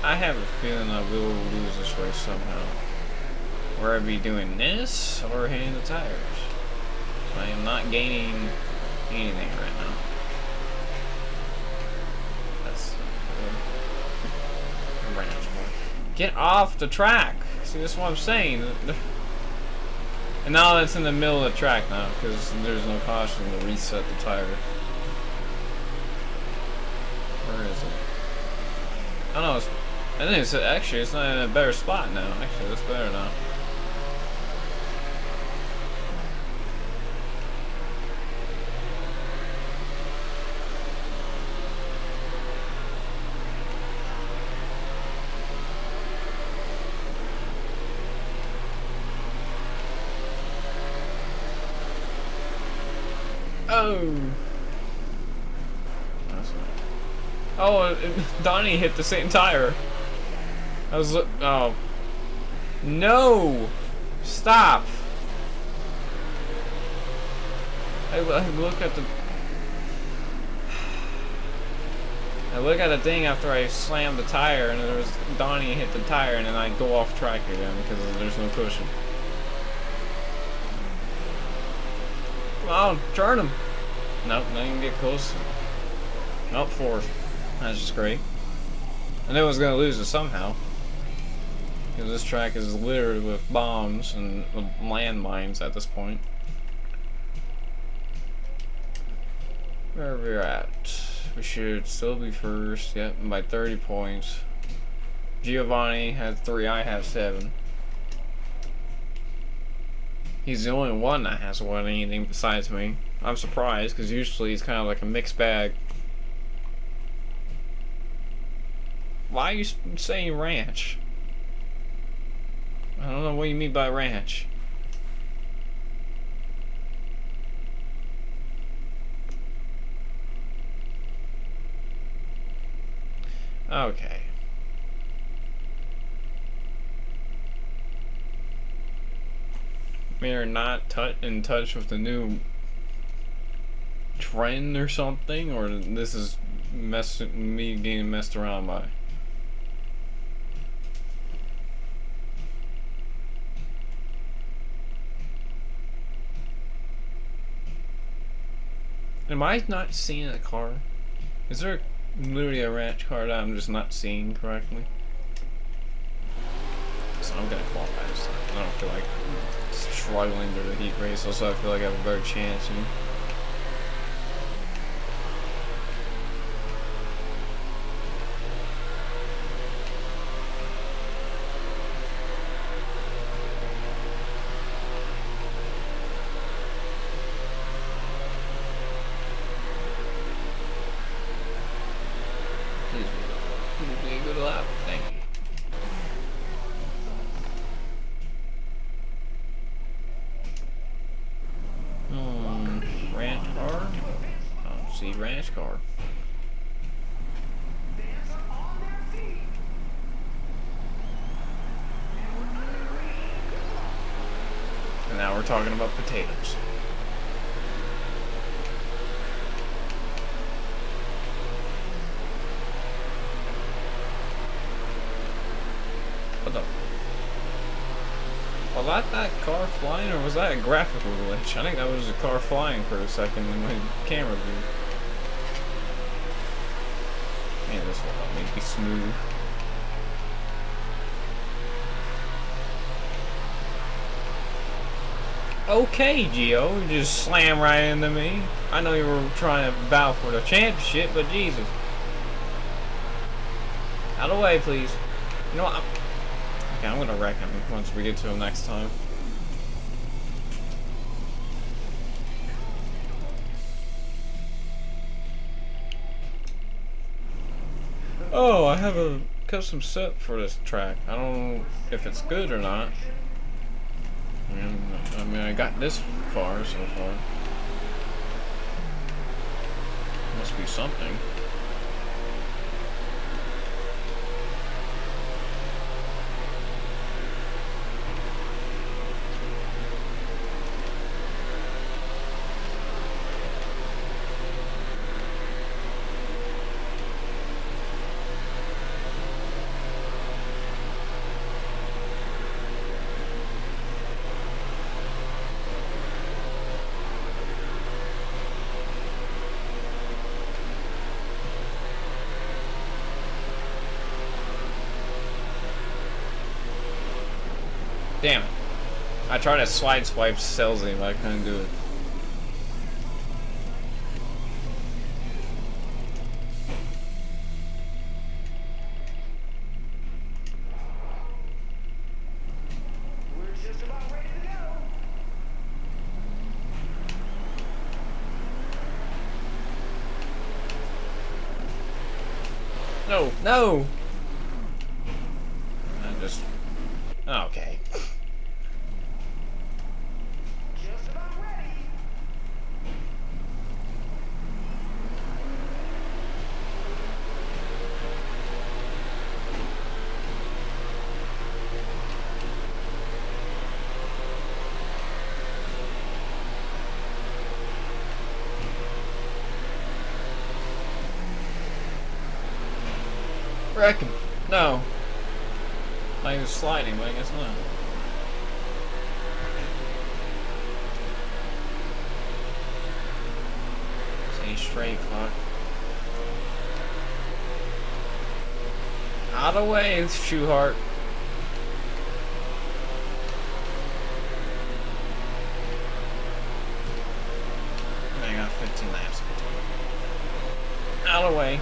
S1: I have a feeling I will lose this race somehow. Whether I be doing this or hitting the tires. So I am not gaining anything right now. That's get off the track. See, that's what I'm saying. And now it's in the middle of the track now because there's no caution to reset the tire. Where is it? I don't know. I think it's actually it's not in a better spot now. Actually, that's better now. Oh. Oh, Donnie hit the same tire. I was oh. No! Stop! I look at the thing after I slammed the tire, and there was Donnie hit the tire, and then I go off track again because there's no cushion. Wow, turn him! Nope, not even get close. Nope, fourth. That's just great. I knew I was gonna lose it somehow. Because this track is littered with bombs and landmines at this point. Where we're at. We should still be first, yep, by 30 points. Giovanni has 3, I have 7. He's the only one that has won anything besides me. I'm surprised, because usually he's kind of like a mixed bag. Why are you saying ranch? I don't know what you mean by ranch. Okay. We are not in touch with the new trend or something, or this is me getting messed around by. Am I not seeing a car? Is there literally a ranch car that I'm just not seeing correctly? So I'm gonna qualify this time. I don't feel like struggling through the heat race. Also, I feel like I have a better chance. You know? talking about potatoes. What the? Was that car flying, or was that a graphical glitch? I think that was a car flying for a second in my camera view. Man, this will help me be smooth. Okay, Gio, you just slam right into me. I know you were trying to battle for the championship, but Jesus. Out of the way, please. You know what? Okay, I'm gonna wreck him once we get to him next time. Oh, I have a custom set for this track. I don't know if it's good or not. I mean, I got this far so far. Must be something. Damn it. I tried to slide swipe Selzy, but I couldn't do it.
S2: We're just about ready to go.
S1: No, no! I just... Okay.
S2: Just about ready.
S1: Wreck him. No. I was sliding, but I guess not. Stay straight, fuck. Out of the way, shoe heart. I got 15 laps. Out of the way.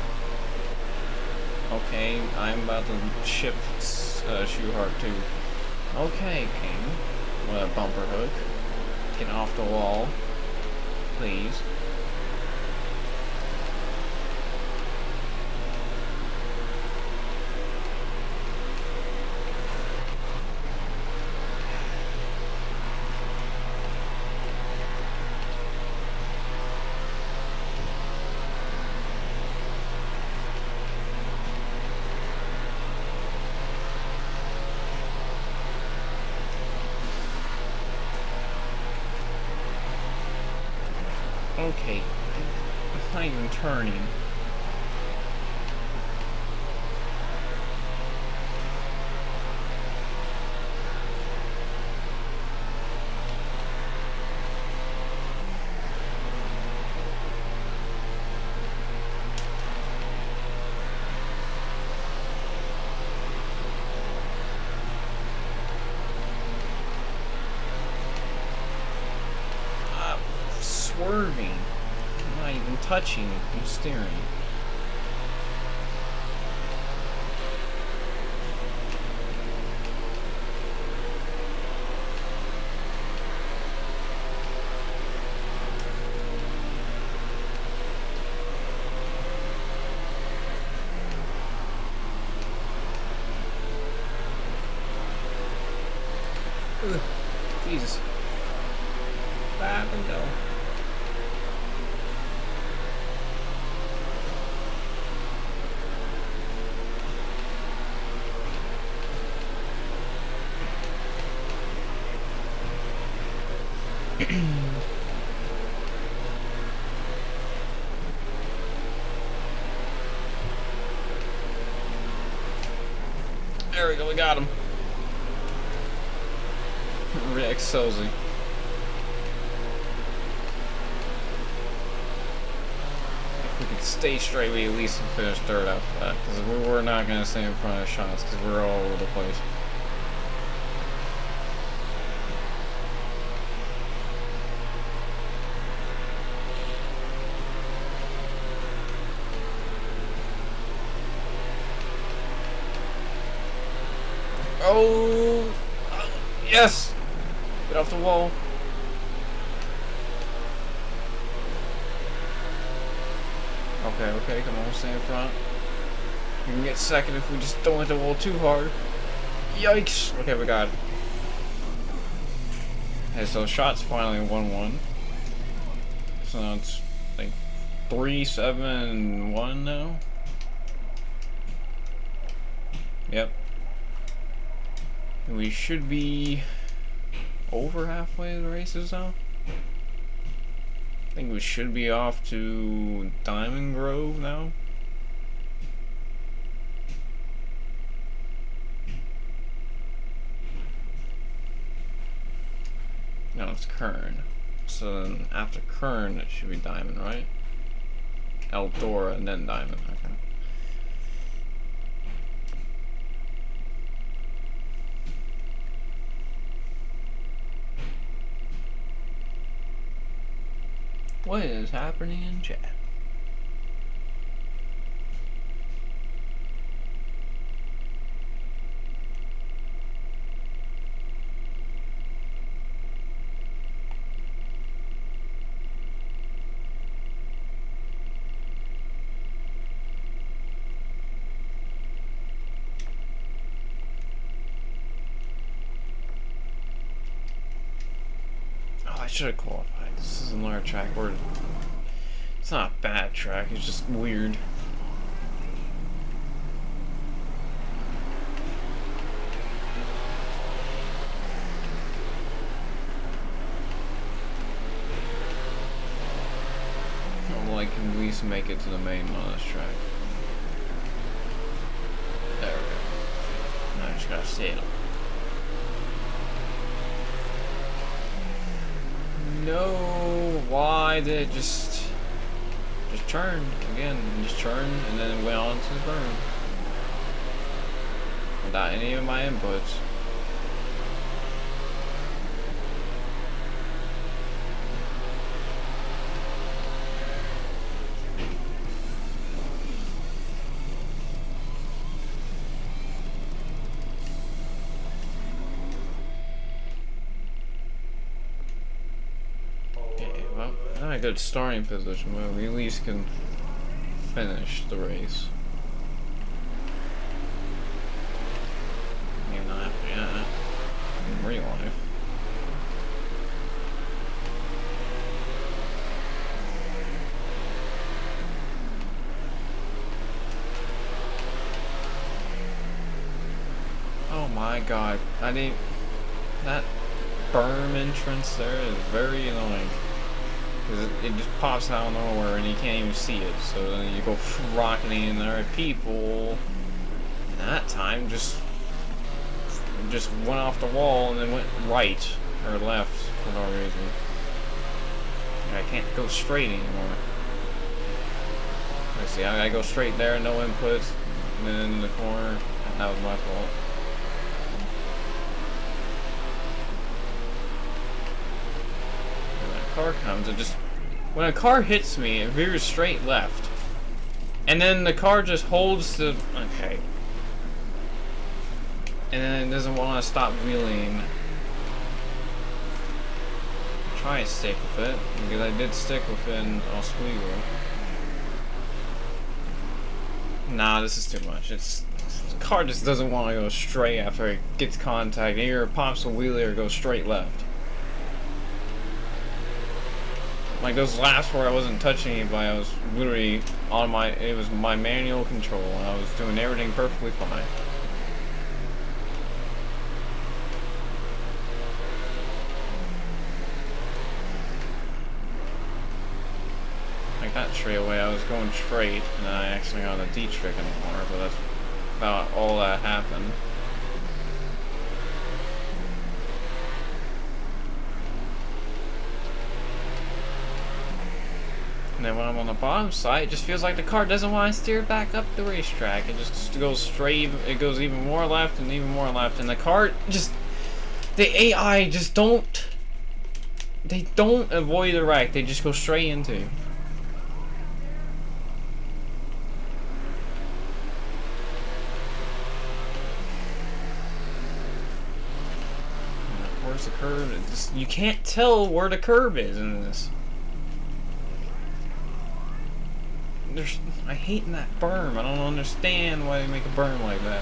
S1: Okay, I'm about to ship shoe heart too. Okay, King. What a bumper hook. Get off the wall. Please. Okay. I'm not even turning. Swerving. I'm not even touching the steering. Ugh. Jesus. What happened though? There we go, we got him. Rex Selzy. If we could stay straight, we at least can finish third after that. Because we're not going to stay in front of shots because we're all over the place. Oh, yes! Get off the wall. Okay, come on, stay in front. We can get second if we just don't hit the wall too hard. Yikes! Okay, we got it. Okay, so shots finally 1-1. So now it's like 3-7-1 now. Yep. We should be over halfway of the races now. I think we should be off to Diamond Grove now. No, it's Kern. So then after Kern, it should be Diamond, right? Eldora and then Diamond. Okay. What is happening in chat? Oh, I should have qualified. This is another track where it's not a bad track, it's just weird. Well, I can at least make it to the main on this track. There we go. Now I just gotta sail. No, why did it just turn again? Just turn and then it went on to the burn without any of my inputs. Not a good starting position, but we at least can finish the race. Maybe not after that. In real life. Oh my god, I didn't. That berm entrance there is very annoying. Because it just pops out of nowhere and you can't even see it. So then you go rocketing in there at people. And that time just went off the wall and then went right or left for no reason. I can't go straight anymore. Let's see, I go straight there, no input, and then in the corner. That was my fault. Car comes, it just, when a car hits me, it veers straight left, and then the car just holds the, okay, and then it doesn't want to stop wheeling. Try and stick with it, because I did stick with it in Oswego. Nah, this is too much. The car just doesn't want to go straight after it gets contact. It either pops a wheelie or goes straight left. Like those laps where I wasn't touching anybody, I was literally on it was my manual control, and I was doing everything perfectly fine. that straightaway. I was going straight, and then I actually got a D-trick in the corner, but that's about all that happened. And then when I'm on the bottom side, it just feels like the car doesn't want to steer back up the racetrack. It just goes straight, it goes even more left and even more left, and the car just, the AI just don't, they don't avoid the wreck, they just go straight into you. And of course the curb, it just, you can't tell where the curb is in this. I hate that berm. I don't understand why they make a berm like that.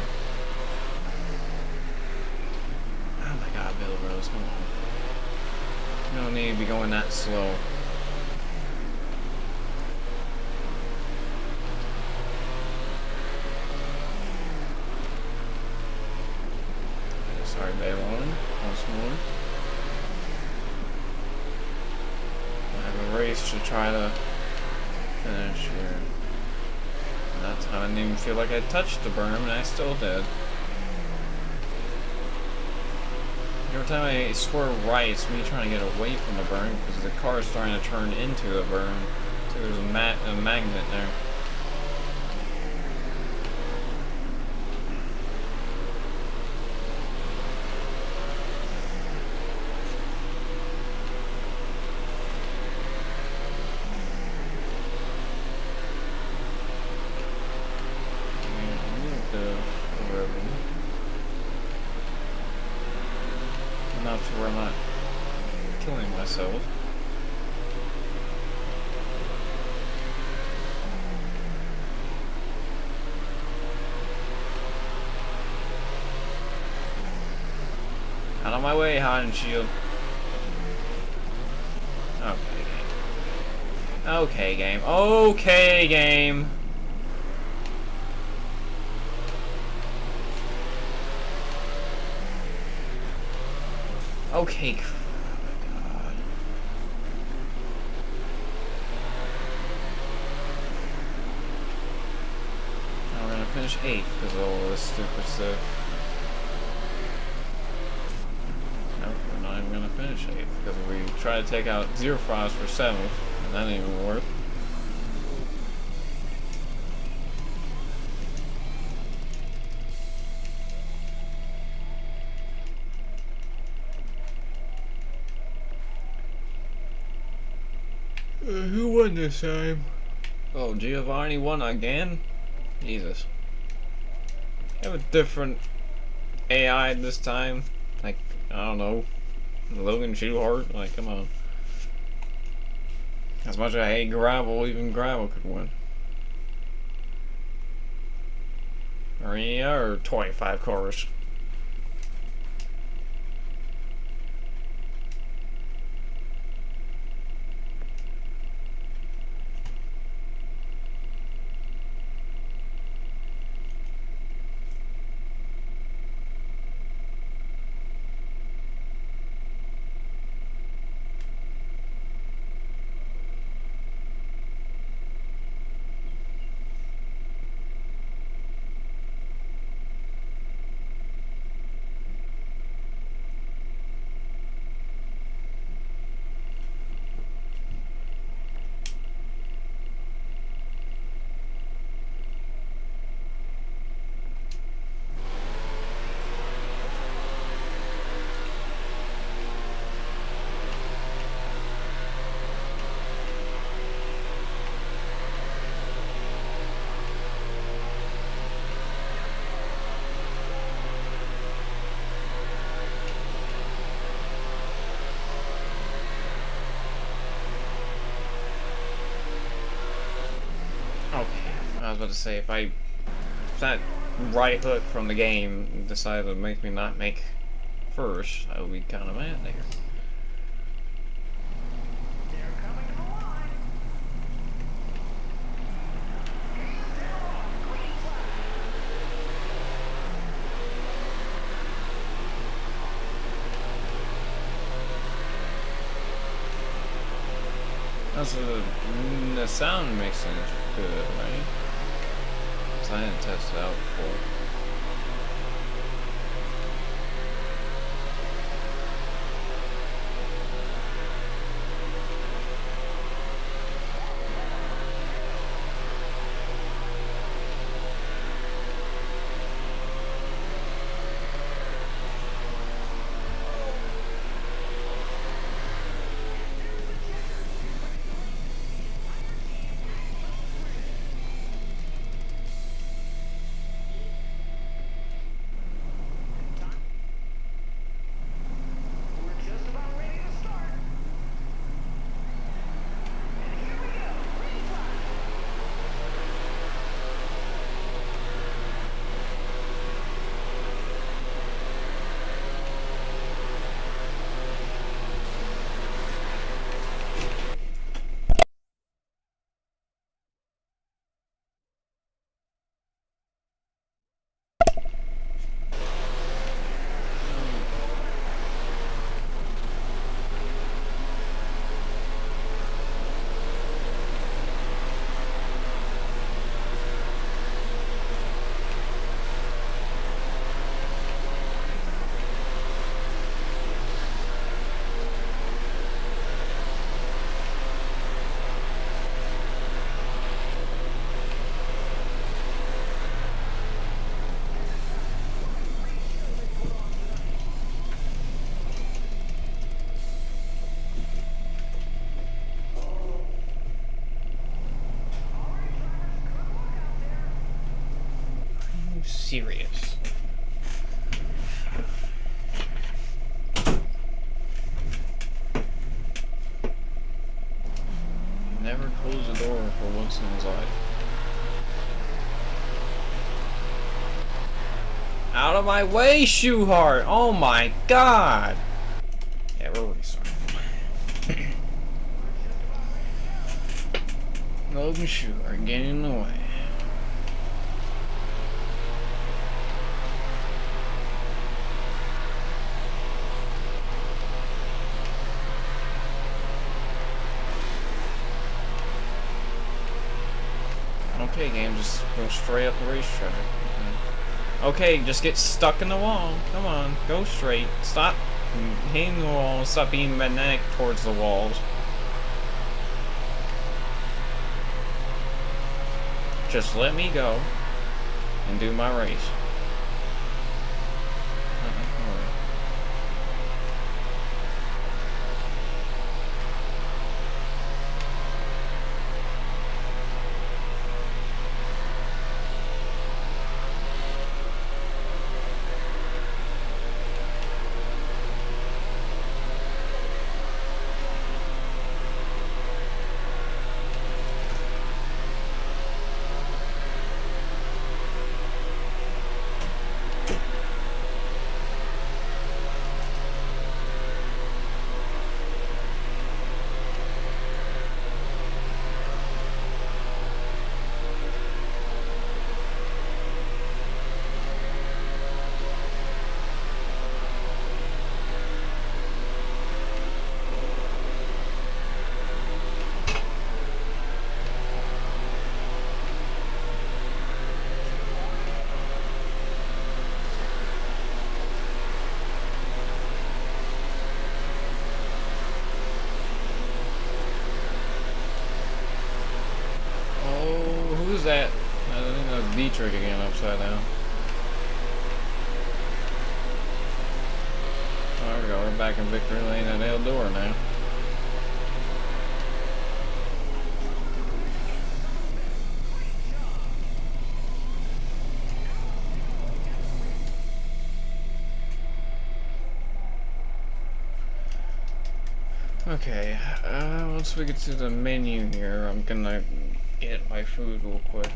S1: Oh my god, Bill Rose, come on. You don't need to be going that slow. Sorry, Baylon. Once more. I have a race to try to finish here. And that time I didn't even feel like I touched the berm, and I still did. Every time I swerve right, it's me trying to get away from the berm because the car is starting to turn into the berm. So there's a magnet there. Enough to where I'm not killing myself. Out of my way, Hot and Shield. Okay, game. Okay, game. Okay. Oh my god. Now we're gonna finish 8th because of all this stupid stuff. Nope, we're not even gonna finish 8th because we try to take out Zero Frost for 7th, and that didn't even work. Who won this time? Oh, Giovanni won again? Jesus. You have a different AI this time? Like, I don't know. Logan Schuhart? Like, come on. As much as I hate gravel, even gravel could win. Arena or 25 cars? I was about to say, if that right hook from the game decided to make me not make first, I would be kind of mad there.
S2: They're coming to the line. Green flag.
S1: the sound mixing is good, right? 'Cause I didn't test it out before.
S2: We're just about ready to start. And here we go. Green flag.
S1: Are you serious? Never close the door for once in his life. Out of my way, Shoeheart! Oh my god! Yeah, we're restarting. Logan Shoeheart getting in the way. Okay, game, just go straight up the racetrack. Okay, just get stuck in the wall. Come on, go straight. Stop hitting the wall. Stop being magnetic towards the walls. Just let me go and do my race. Alright. Oh, who's that? I think that's Dietrich again upside down. Oh, there we go. We're back in victory lane at Eldora now. Okay, once we get to the menu here, I'm gonna get my food real quick.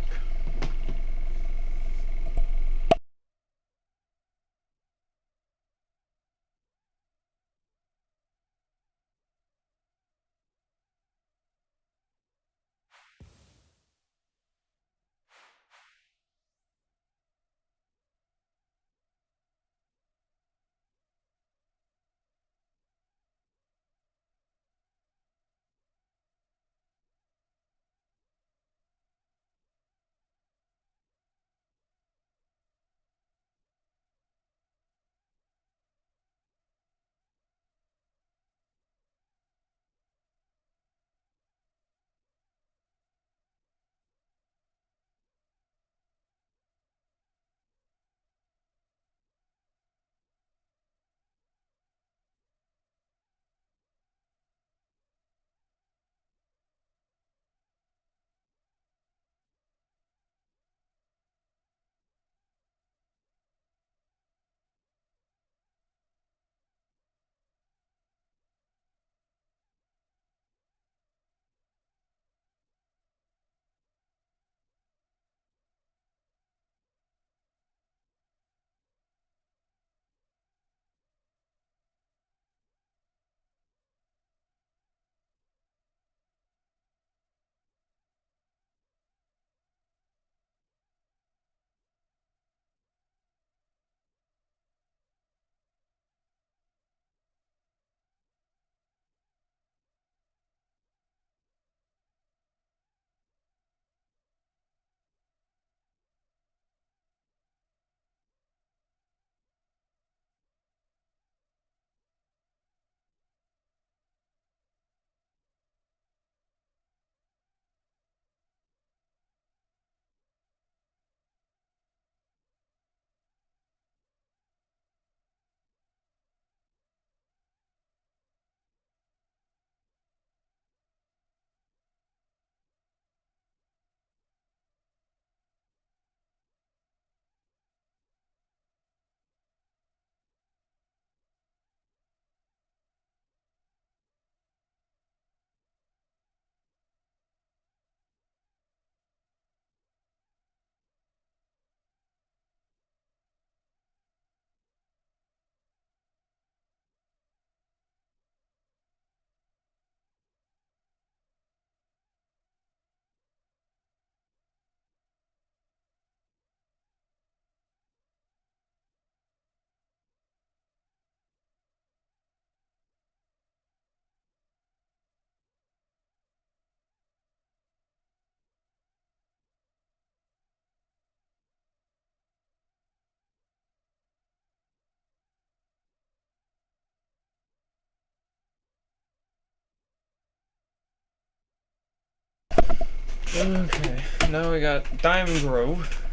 S1: Okay, now we got Diamond Grove,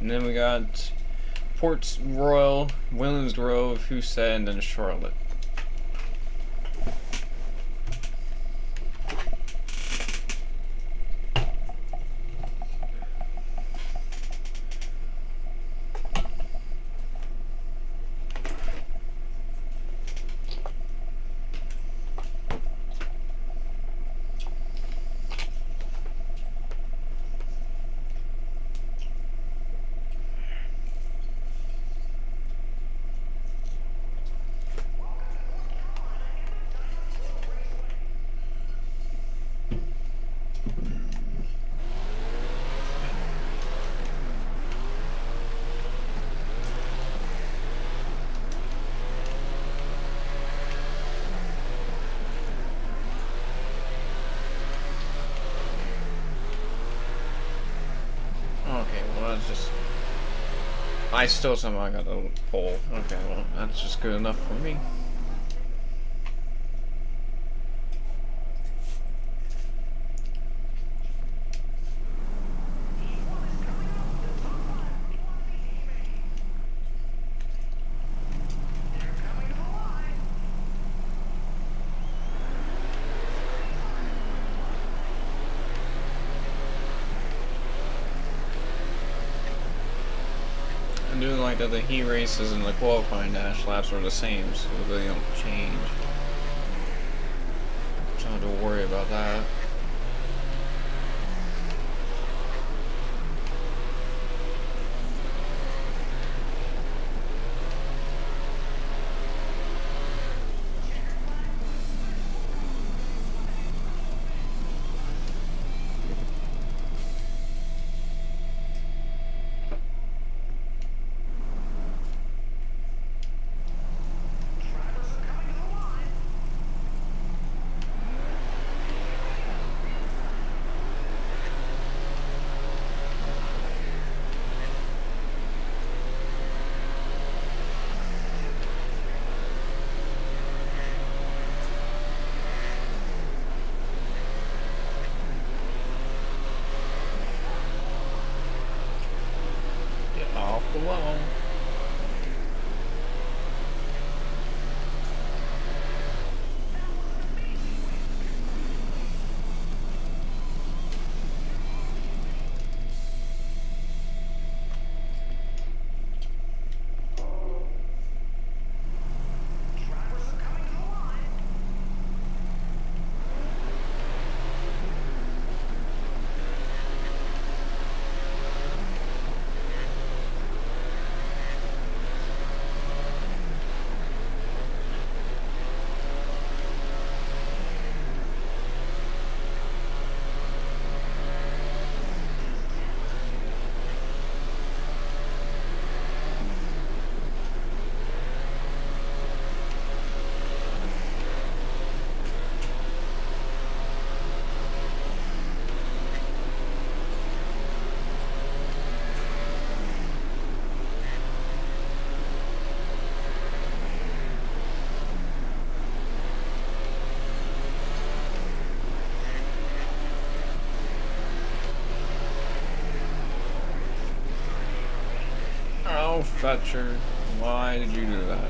S1: and then we got Port Royal, Williams Grove, Husset, and then Charlotte. Okay, well that's just... I still somehow got a pole. Okay, well that's just good enough for me. I'm doing like that the heat races and the qualifying dash laps are the same, so they don't change. So I don't have to worry about that. Get off the wall. Oh, Fetcher, why did you do that?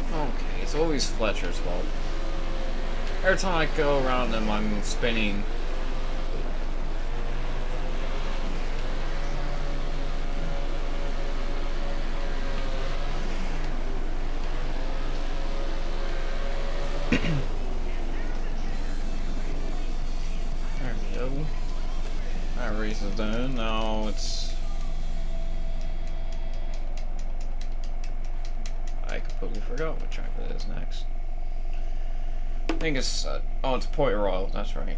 S1: Okay, it's always Fletcher's fault. Every time I go around them, I'm spinning. There we go. That race is done. Now it's forgot what track that is next. I think it's, oh, it's Port Royal, that's right.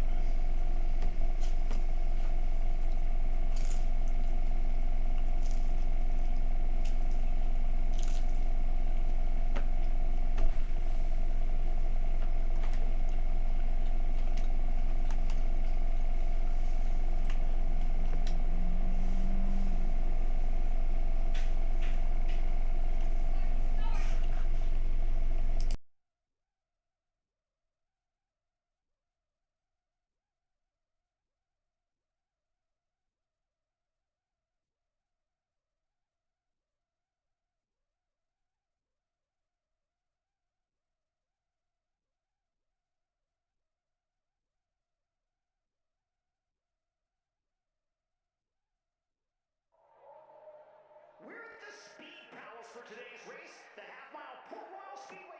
S2: We're at the Speed Palace for today's race, the half-mile Port Royal Speedway.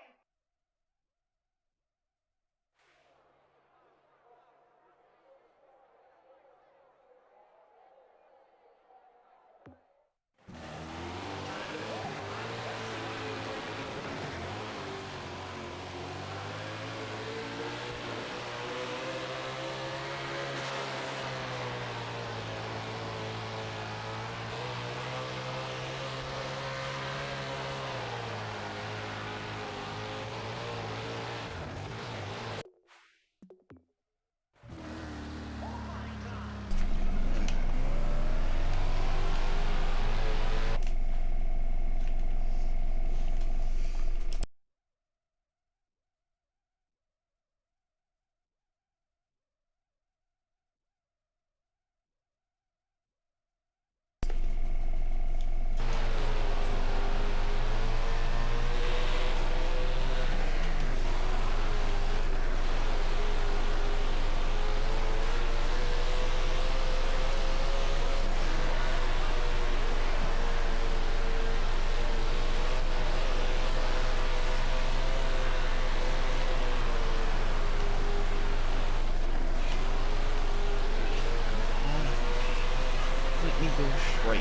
S1: Let me go straight.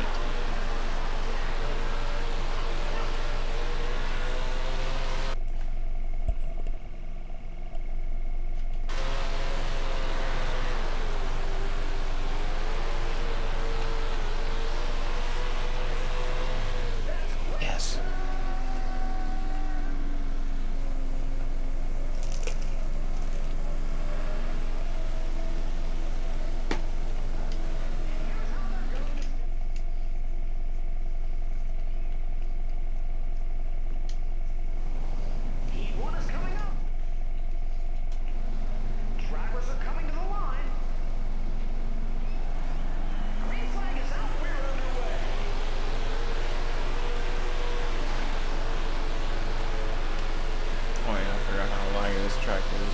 S1: Yes.
S2: Heat 1 is coming up. Drivers are coming to the line. Green flag is out. We're underway.
S1: Oh yeah, I forgot how laggy this track is.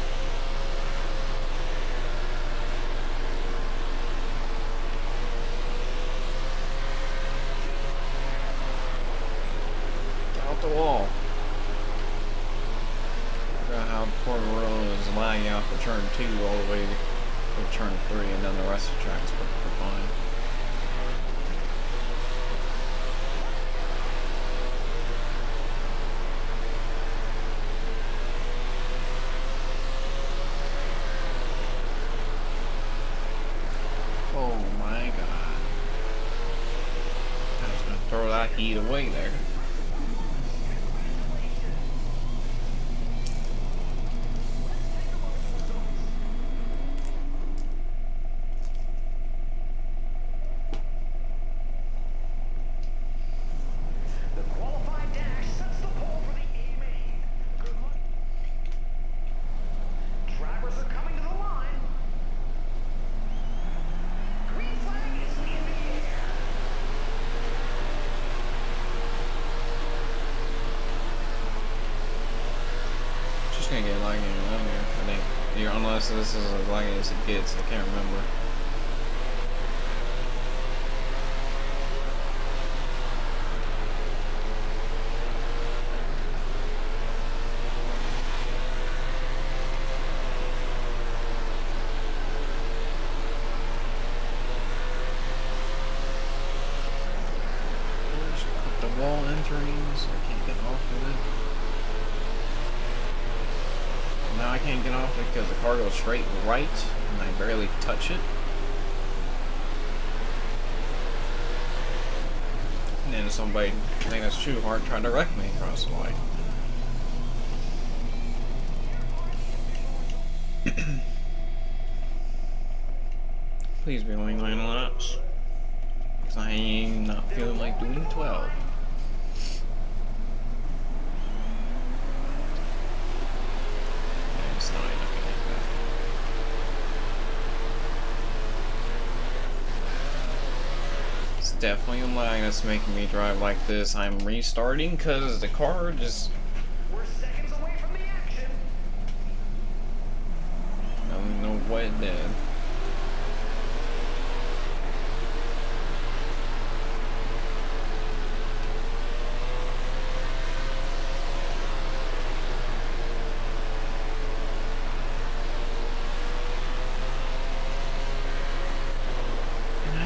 S1: Out the wall. Forgot how Port Royal is lagging out for turn 2 all the way to turn 3, and then the rest of the track is perfectly fine. Oh my god. I was gonna throw that heat away there.
S2: The qualified dash sets the pole for the A main. Good luck. Drivers are coming to the line. Green flag is in the air.
S1: It's just gonna get laggy around here, I think. Unless this is as laggy as it gets, I can't remember. Just cut the wall entering, so I can't get off of it. Now I can't get off it because the car goes straight right and I barely touch it. And then somebody, I think that's too hard, tried to wreck me across the line. Please be only 9 laps. Because I ain't not feeling like doing 12. It's not enough to make that. It's definitely a lag that's making me drive like this. I'm restarting because the car just...
S2: We're seconds away from the action.
S1: I don't know what it did.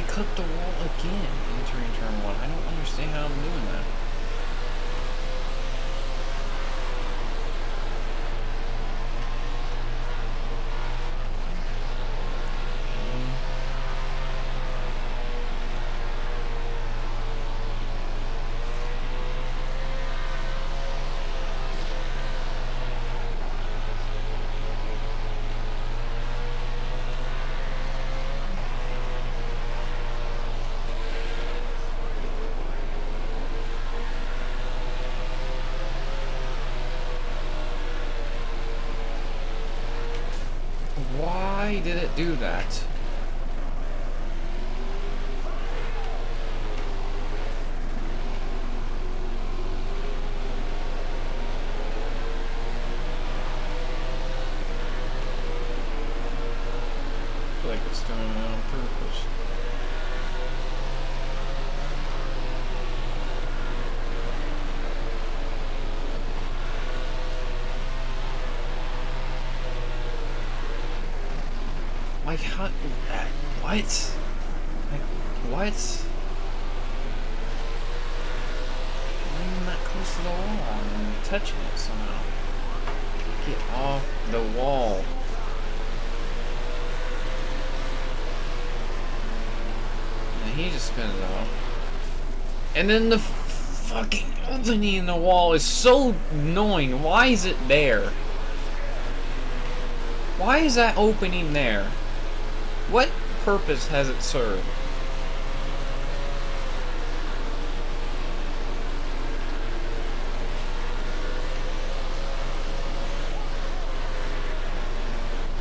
S1: Clip the wall again entering turn 1. I don't understand how I'm doing that. Why did it do that? I feel like it's doing it on purpose. Like, how? What? Like, what? I'm not even that close to the wall. I'm touching it somehow. Get off the wall. And he just spins it off. And then the fucking opening in the wall is so annoying. Why is it there? Why is that opening there? What purpose has it served?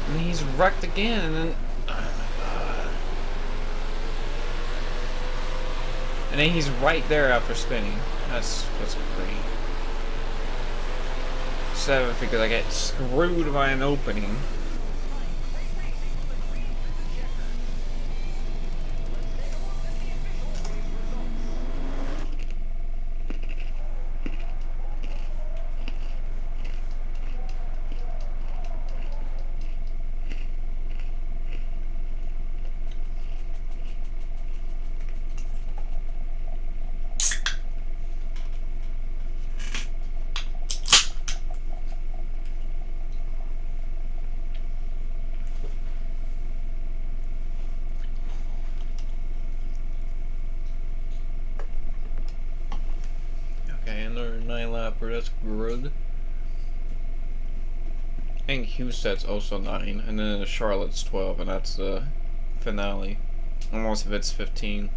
S1: And he's wrecked again, and then... Oh my god. And then he's right there after spinning. That's great. 7 because I get screwed by an opening. Another 9-lapper, that's good. I think Houston's also 9, and then Charlotte's 12, and that's the finale. Almost if it's 15.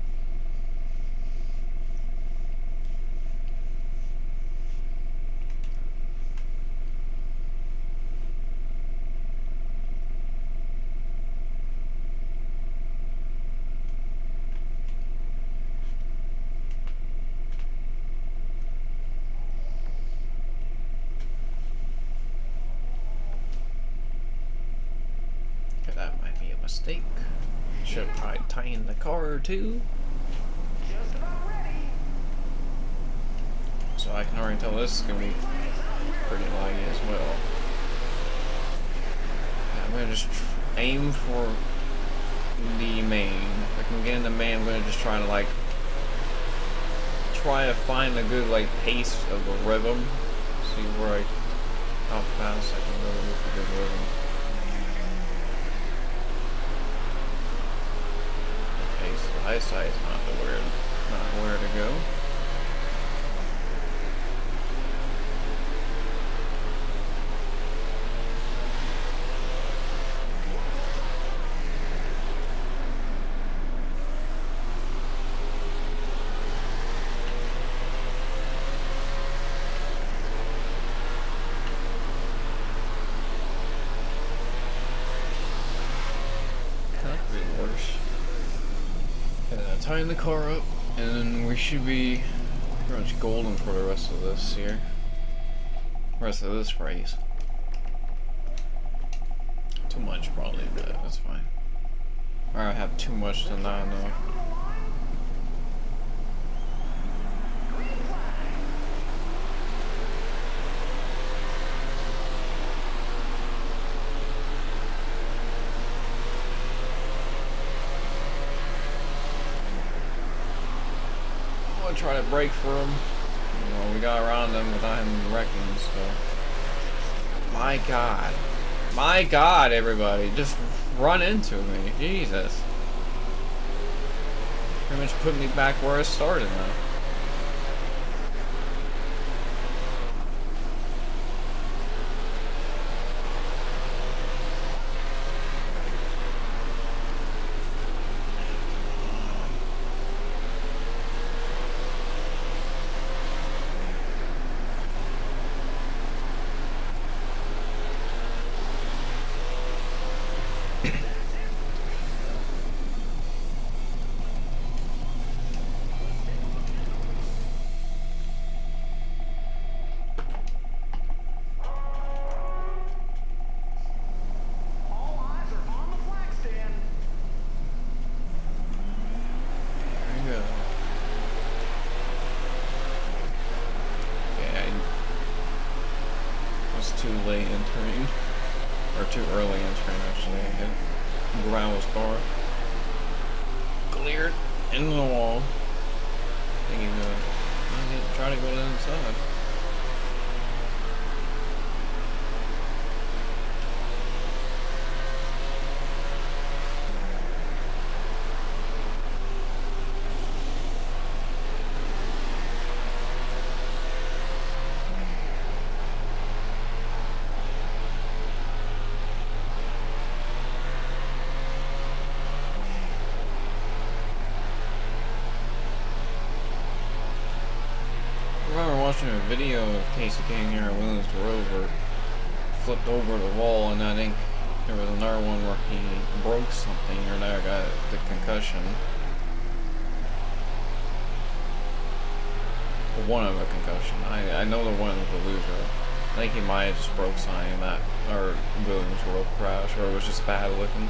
S1: That might be a mistake. Should probably tighten the car too.
S2: Just about ready.
S1: So I can already tell this is gonna be pretty laggy as well. Yeah, I'm gonna just aim for the main. If I can get in the main, I'm gonna just try to like try to find a good like pace of the rhythm. See where I how fast I can go with a good rhythm. Okay, so the high side is not where to go. Tying the car up, and then we should be pretty much golden for the rest of this here. Rest of this race. Too much probably, but that's fine. Or I have too much to not know. Try to break for him. Well, we got around him without him wrecking, so. My God, everybody, just run into me. Jesus. Pretty much put me back where I started now. Too late entering, or too early entering actually. I hit ground was car cleared into the wall. Thinking try to go to the inside. Watching a video of KASEY KAHNE here at Williams Rover flipped over the wall, and I think there was another one where he broke something or another got the concussion. Well, one of a concussion. I know the one was a loser. I think he might have just broke something in that or Williams Rover crash, or it was just bad looking.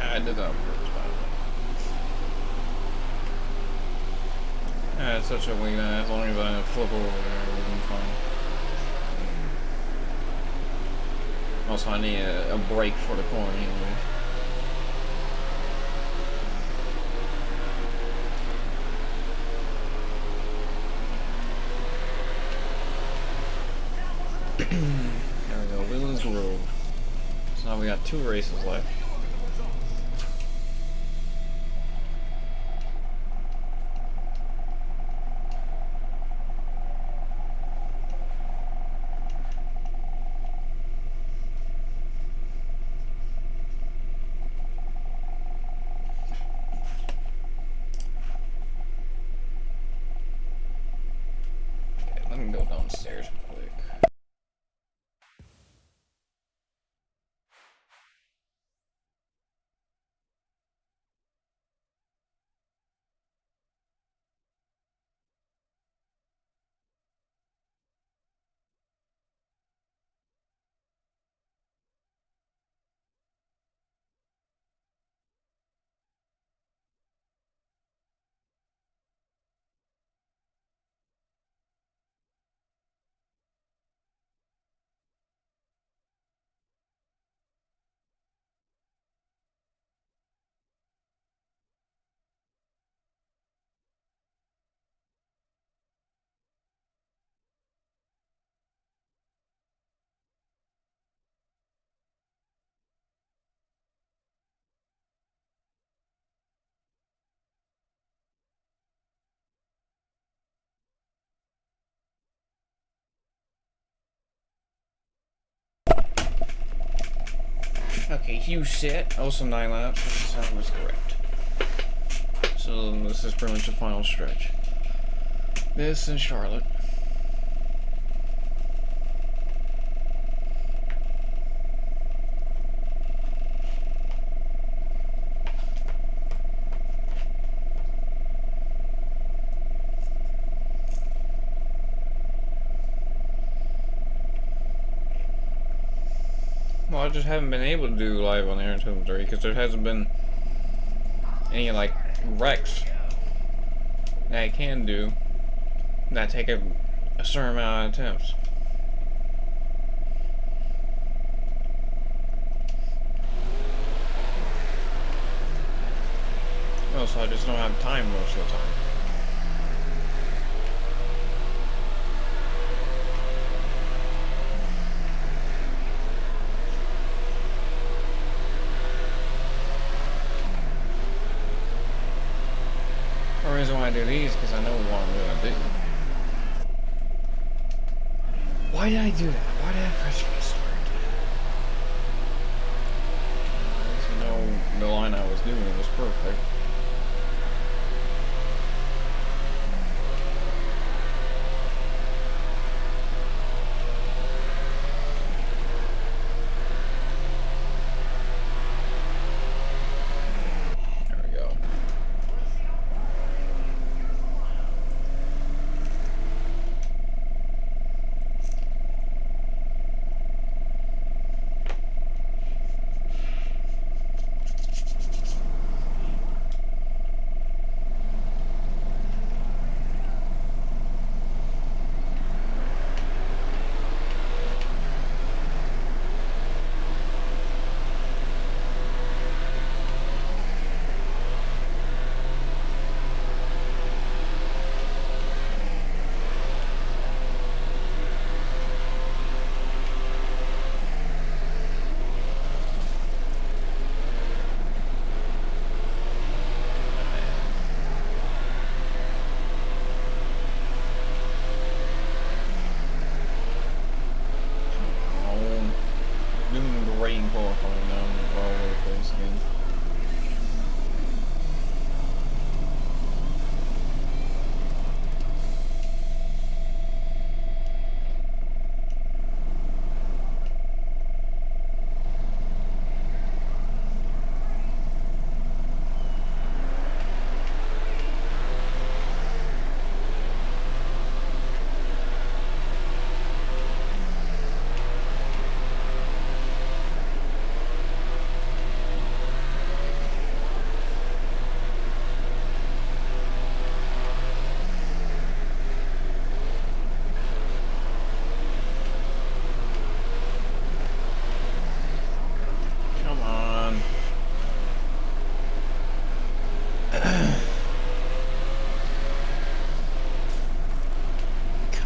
S1: I did that on purpose, by the way. Yeah, it's such a wing that as long as I flip over there, everything's fine. Also, I need a break for the corner anyway. There we go, Williams Road. So now we got 2 races left. downstairs quick. Okay, huge set. Also 9 laps. That was correct. So this is pretty much the final stretch. This and Charlotte. Well, I just haven't been able to do live on air until 3 because there hasn't been any like wrecks that I can do that take a certain amount of attempts. Oh, so I just don't have time most of the time. The reason why I do these is because I know what I'm going to do. Why did I do that? Why did I press restart? You know, the line I was doing was perfect.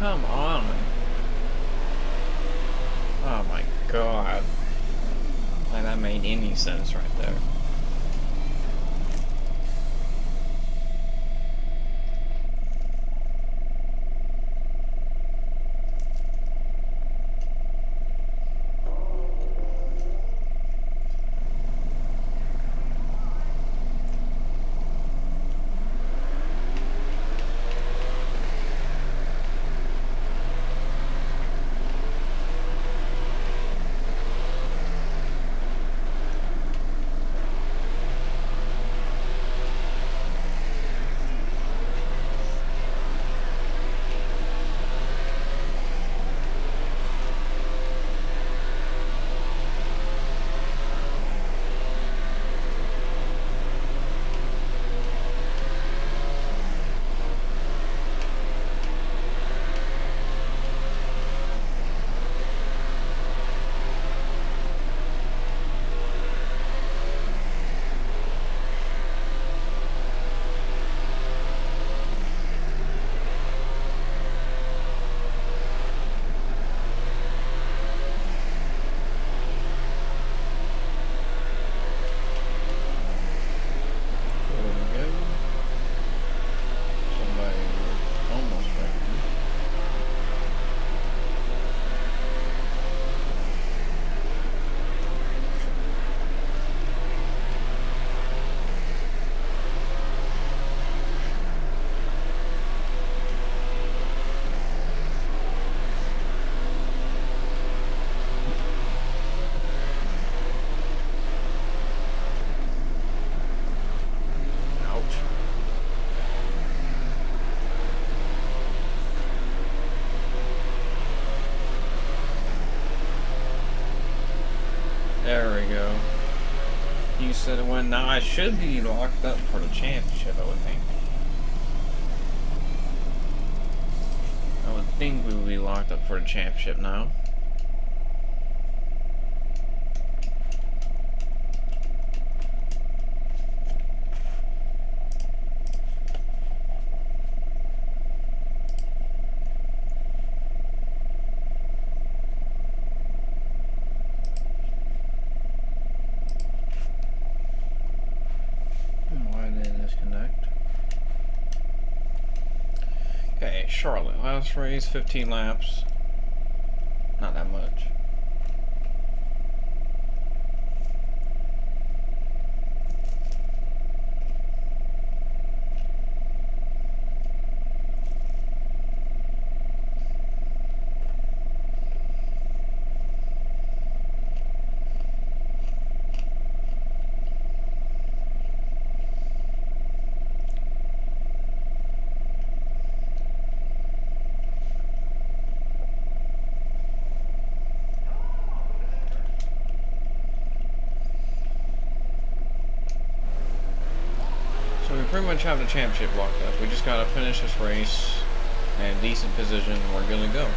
S1: Come on. Oh my god. Like that made any sense right there. you said it went. Now I should be locked up for the championship, I would think. I would think we would be locked up for the championship now. Why did it disconnect? Okay, Charlotte. Last race, 15 laps. Not that much. So we pretty much have the championship locked up. We just gotta finish this race in a decent position and we're gonna go.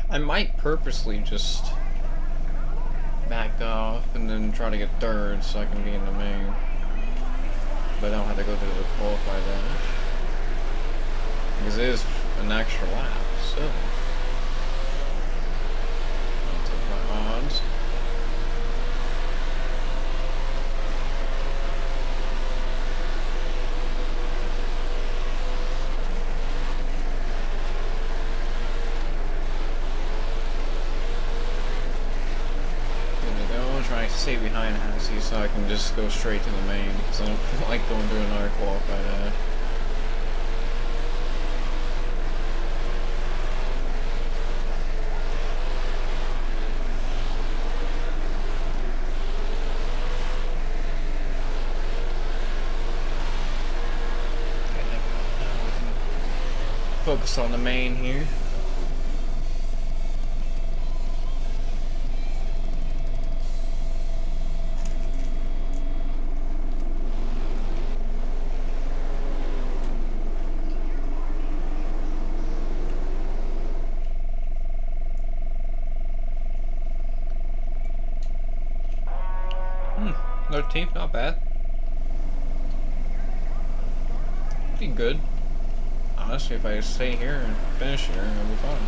S1: I might purposely just back off and then try to get third so I can be in the main. But I don't have to go through the qualify dash. Because it is an extra lap, so. I'll take my odds. Trying to stay behind KASEY so I can just go straight to the main because I don't feel like going through another qualify dash. Focus on the main here. Hmm, 13th, not bad. Pretty good. Honestly, if I stay here and finish here, it'll be fun.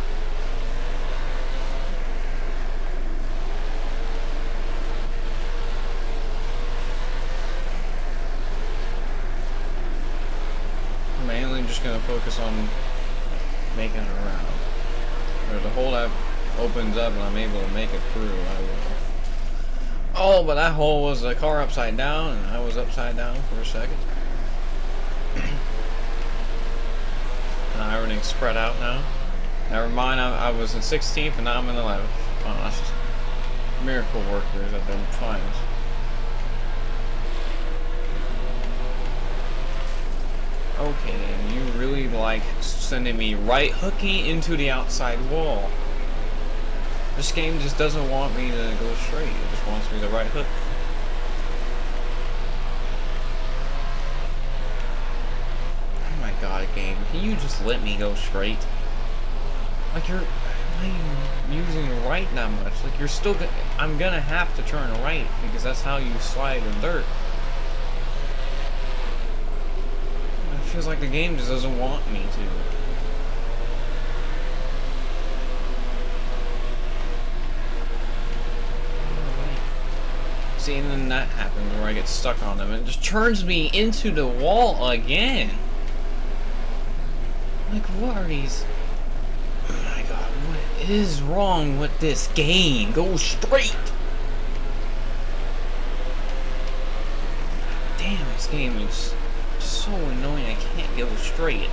S1: I'm mainly just gonna focus on making it around. If the hole that opens up and I'm able to make it through, I will. Oh, but that hole was the car upside down, and I was upside down for a second. Now everything's spread out now. Never mind, I was in 16th and now I'm in 11th. Honest. Miracle workers at their finest. Okay, and you really like sending me right hooking into the outside wall. This game just doesn't want me to go straight. It just wants me to right hook. Oh my god, game. Can you just let me go straight? Like why are you using right that much? Like you're still gonna, I'm gonna have to turn right because that's how you slide in dirt. It feels like the game just doesn't want me to. See, and then that happens where I get stuck on them and it just turns me into the wall again. Like, what are these? Oh my god, what is wrong with this game? Go straight! Damn, this game is so annoying, I can't go straight.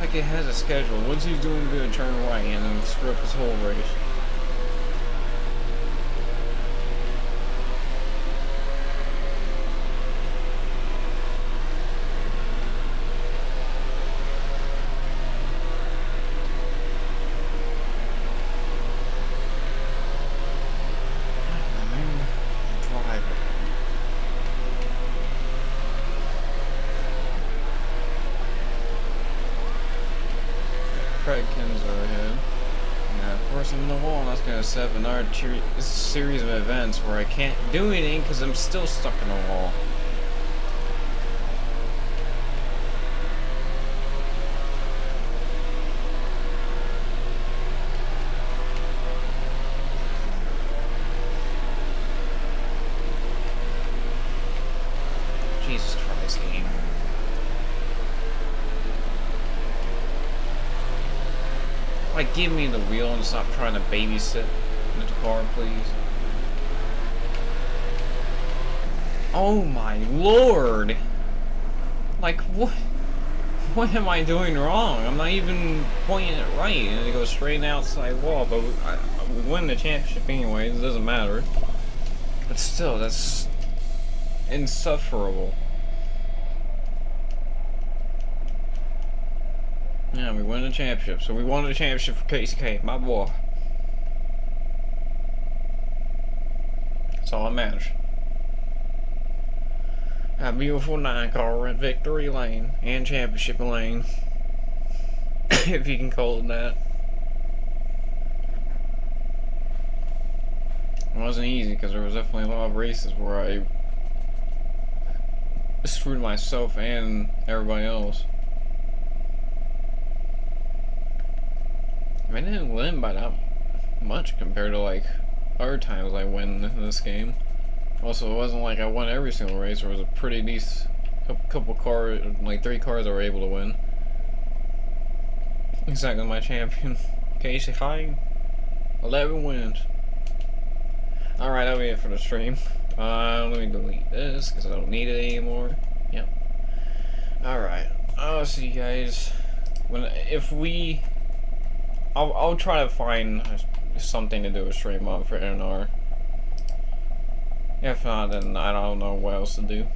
S1: Like it has a schedule. Once he's doing good, turn right and then screw up his whole race. Predictions are ahead. And of course I'm in the wall, and that's gonna set up another series of events where I can't do anything because I'm still stuck in the wall. Jesus Christ, game. Like, give me the wheel and stop trying to babysit the car, please. Oh my lord! Like, what am I doing wrong? I'm not even pointing it right, and it goes straight in the outside wall, but we win the championship anyway, it doesn't matter. But still, that's insufferable. Yeah, we won the championship. So we won the championship for KASEY, my boy. That's all that matters. A beautiful 9-car at Victory Lane and Championship Lane, if you can call it that. It wasn't easy because there was definitely a lot of races where I screwed myself and everybody else. I didn't win by that much compared to like other times I win in this game. Also, it wasn't like I won every single race. There was a pretty decent couple cars, like 3 cars I were able to win. Exactly my champion, KASEY, 11 wins. Alright, that'll be it for the stream. Let me delete this because I don't need it anymore. Yep. Alright, I'll see you guys I'll try to find something to do a stream on for NR. If not, then I don't know what else to do.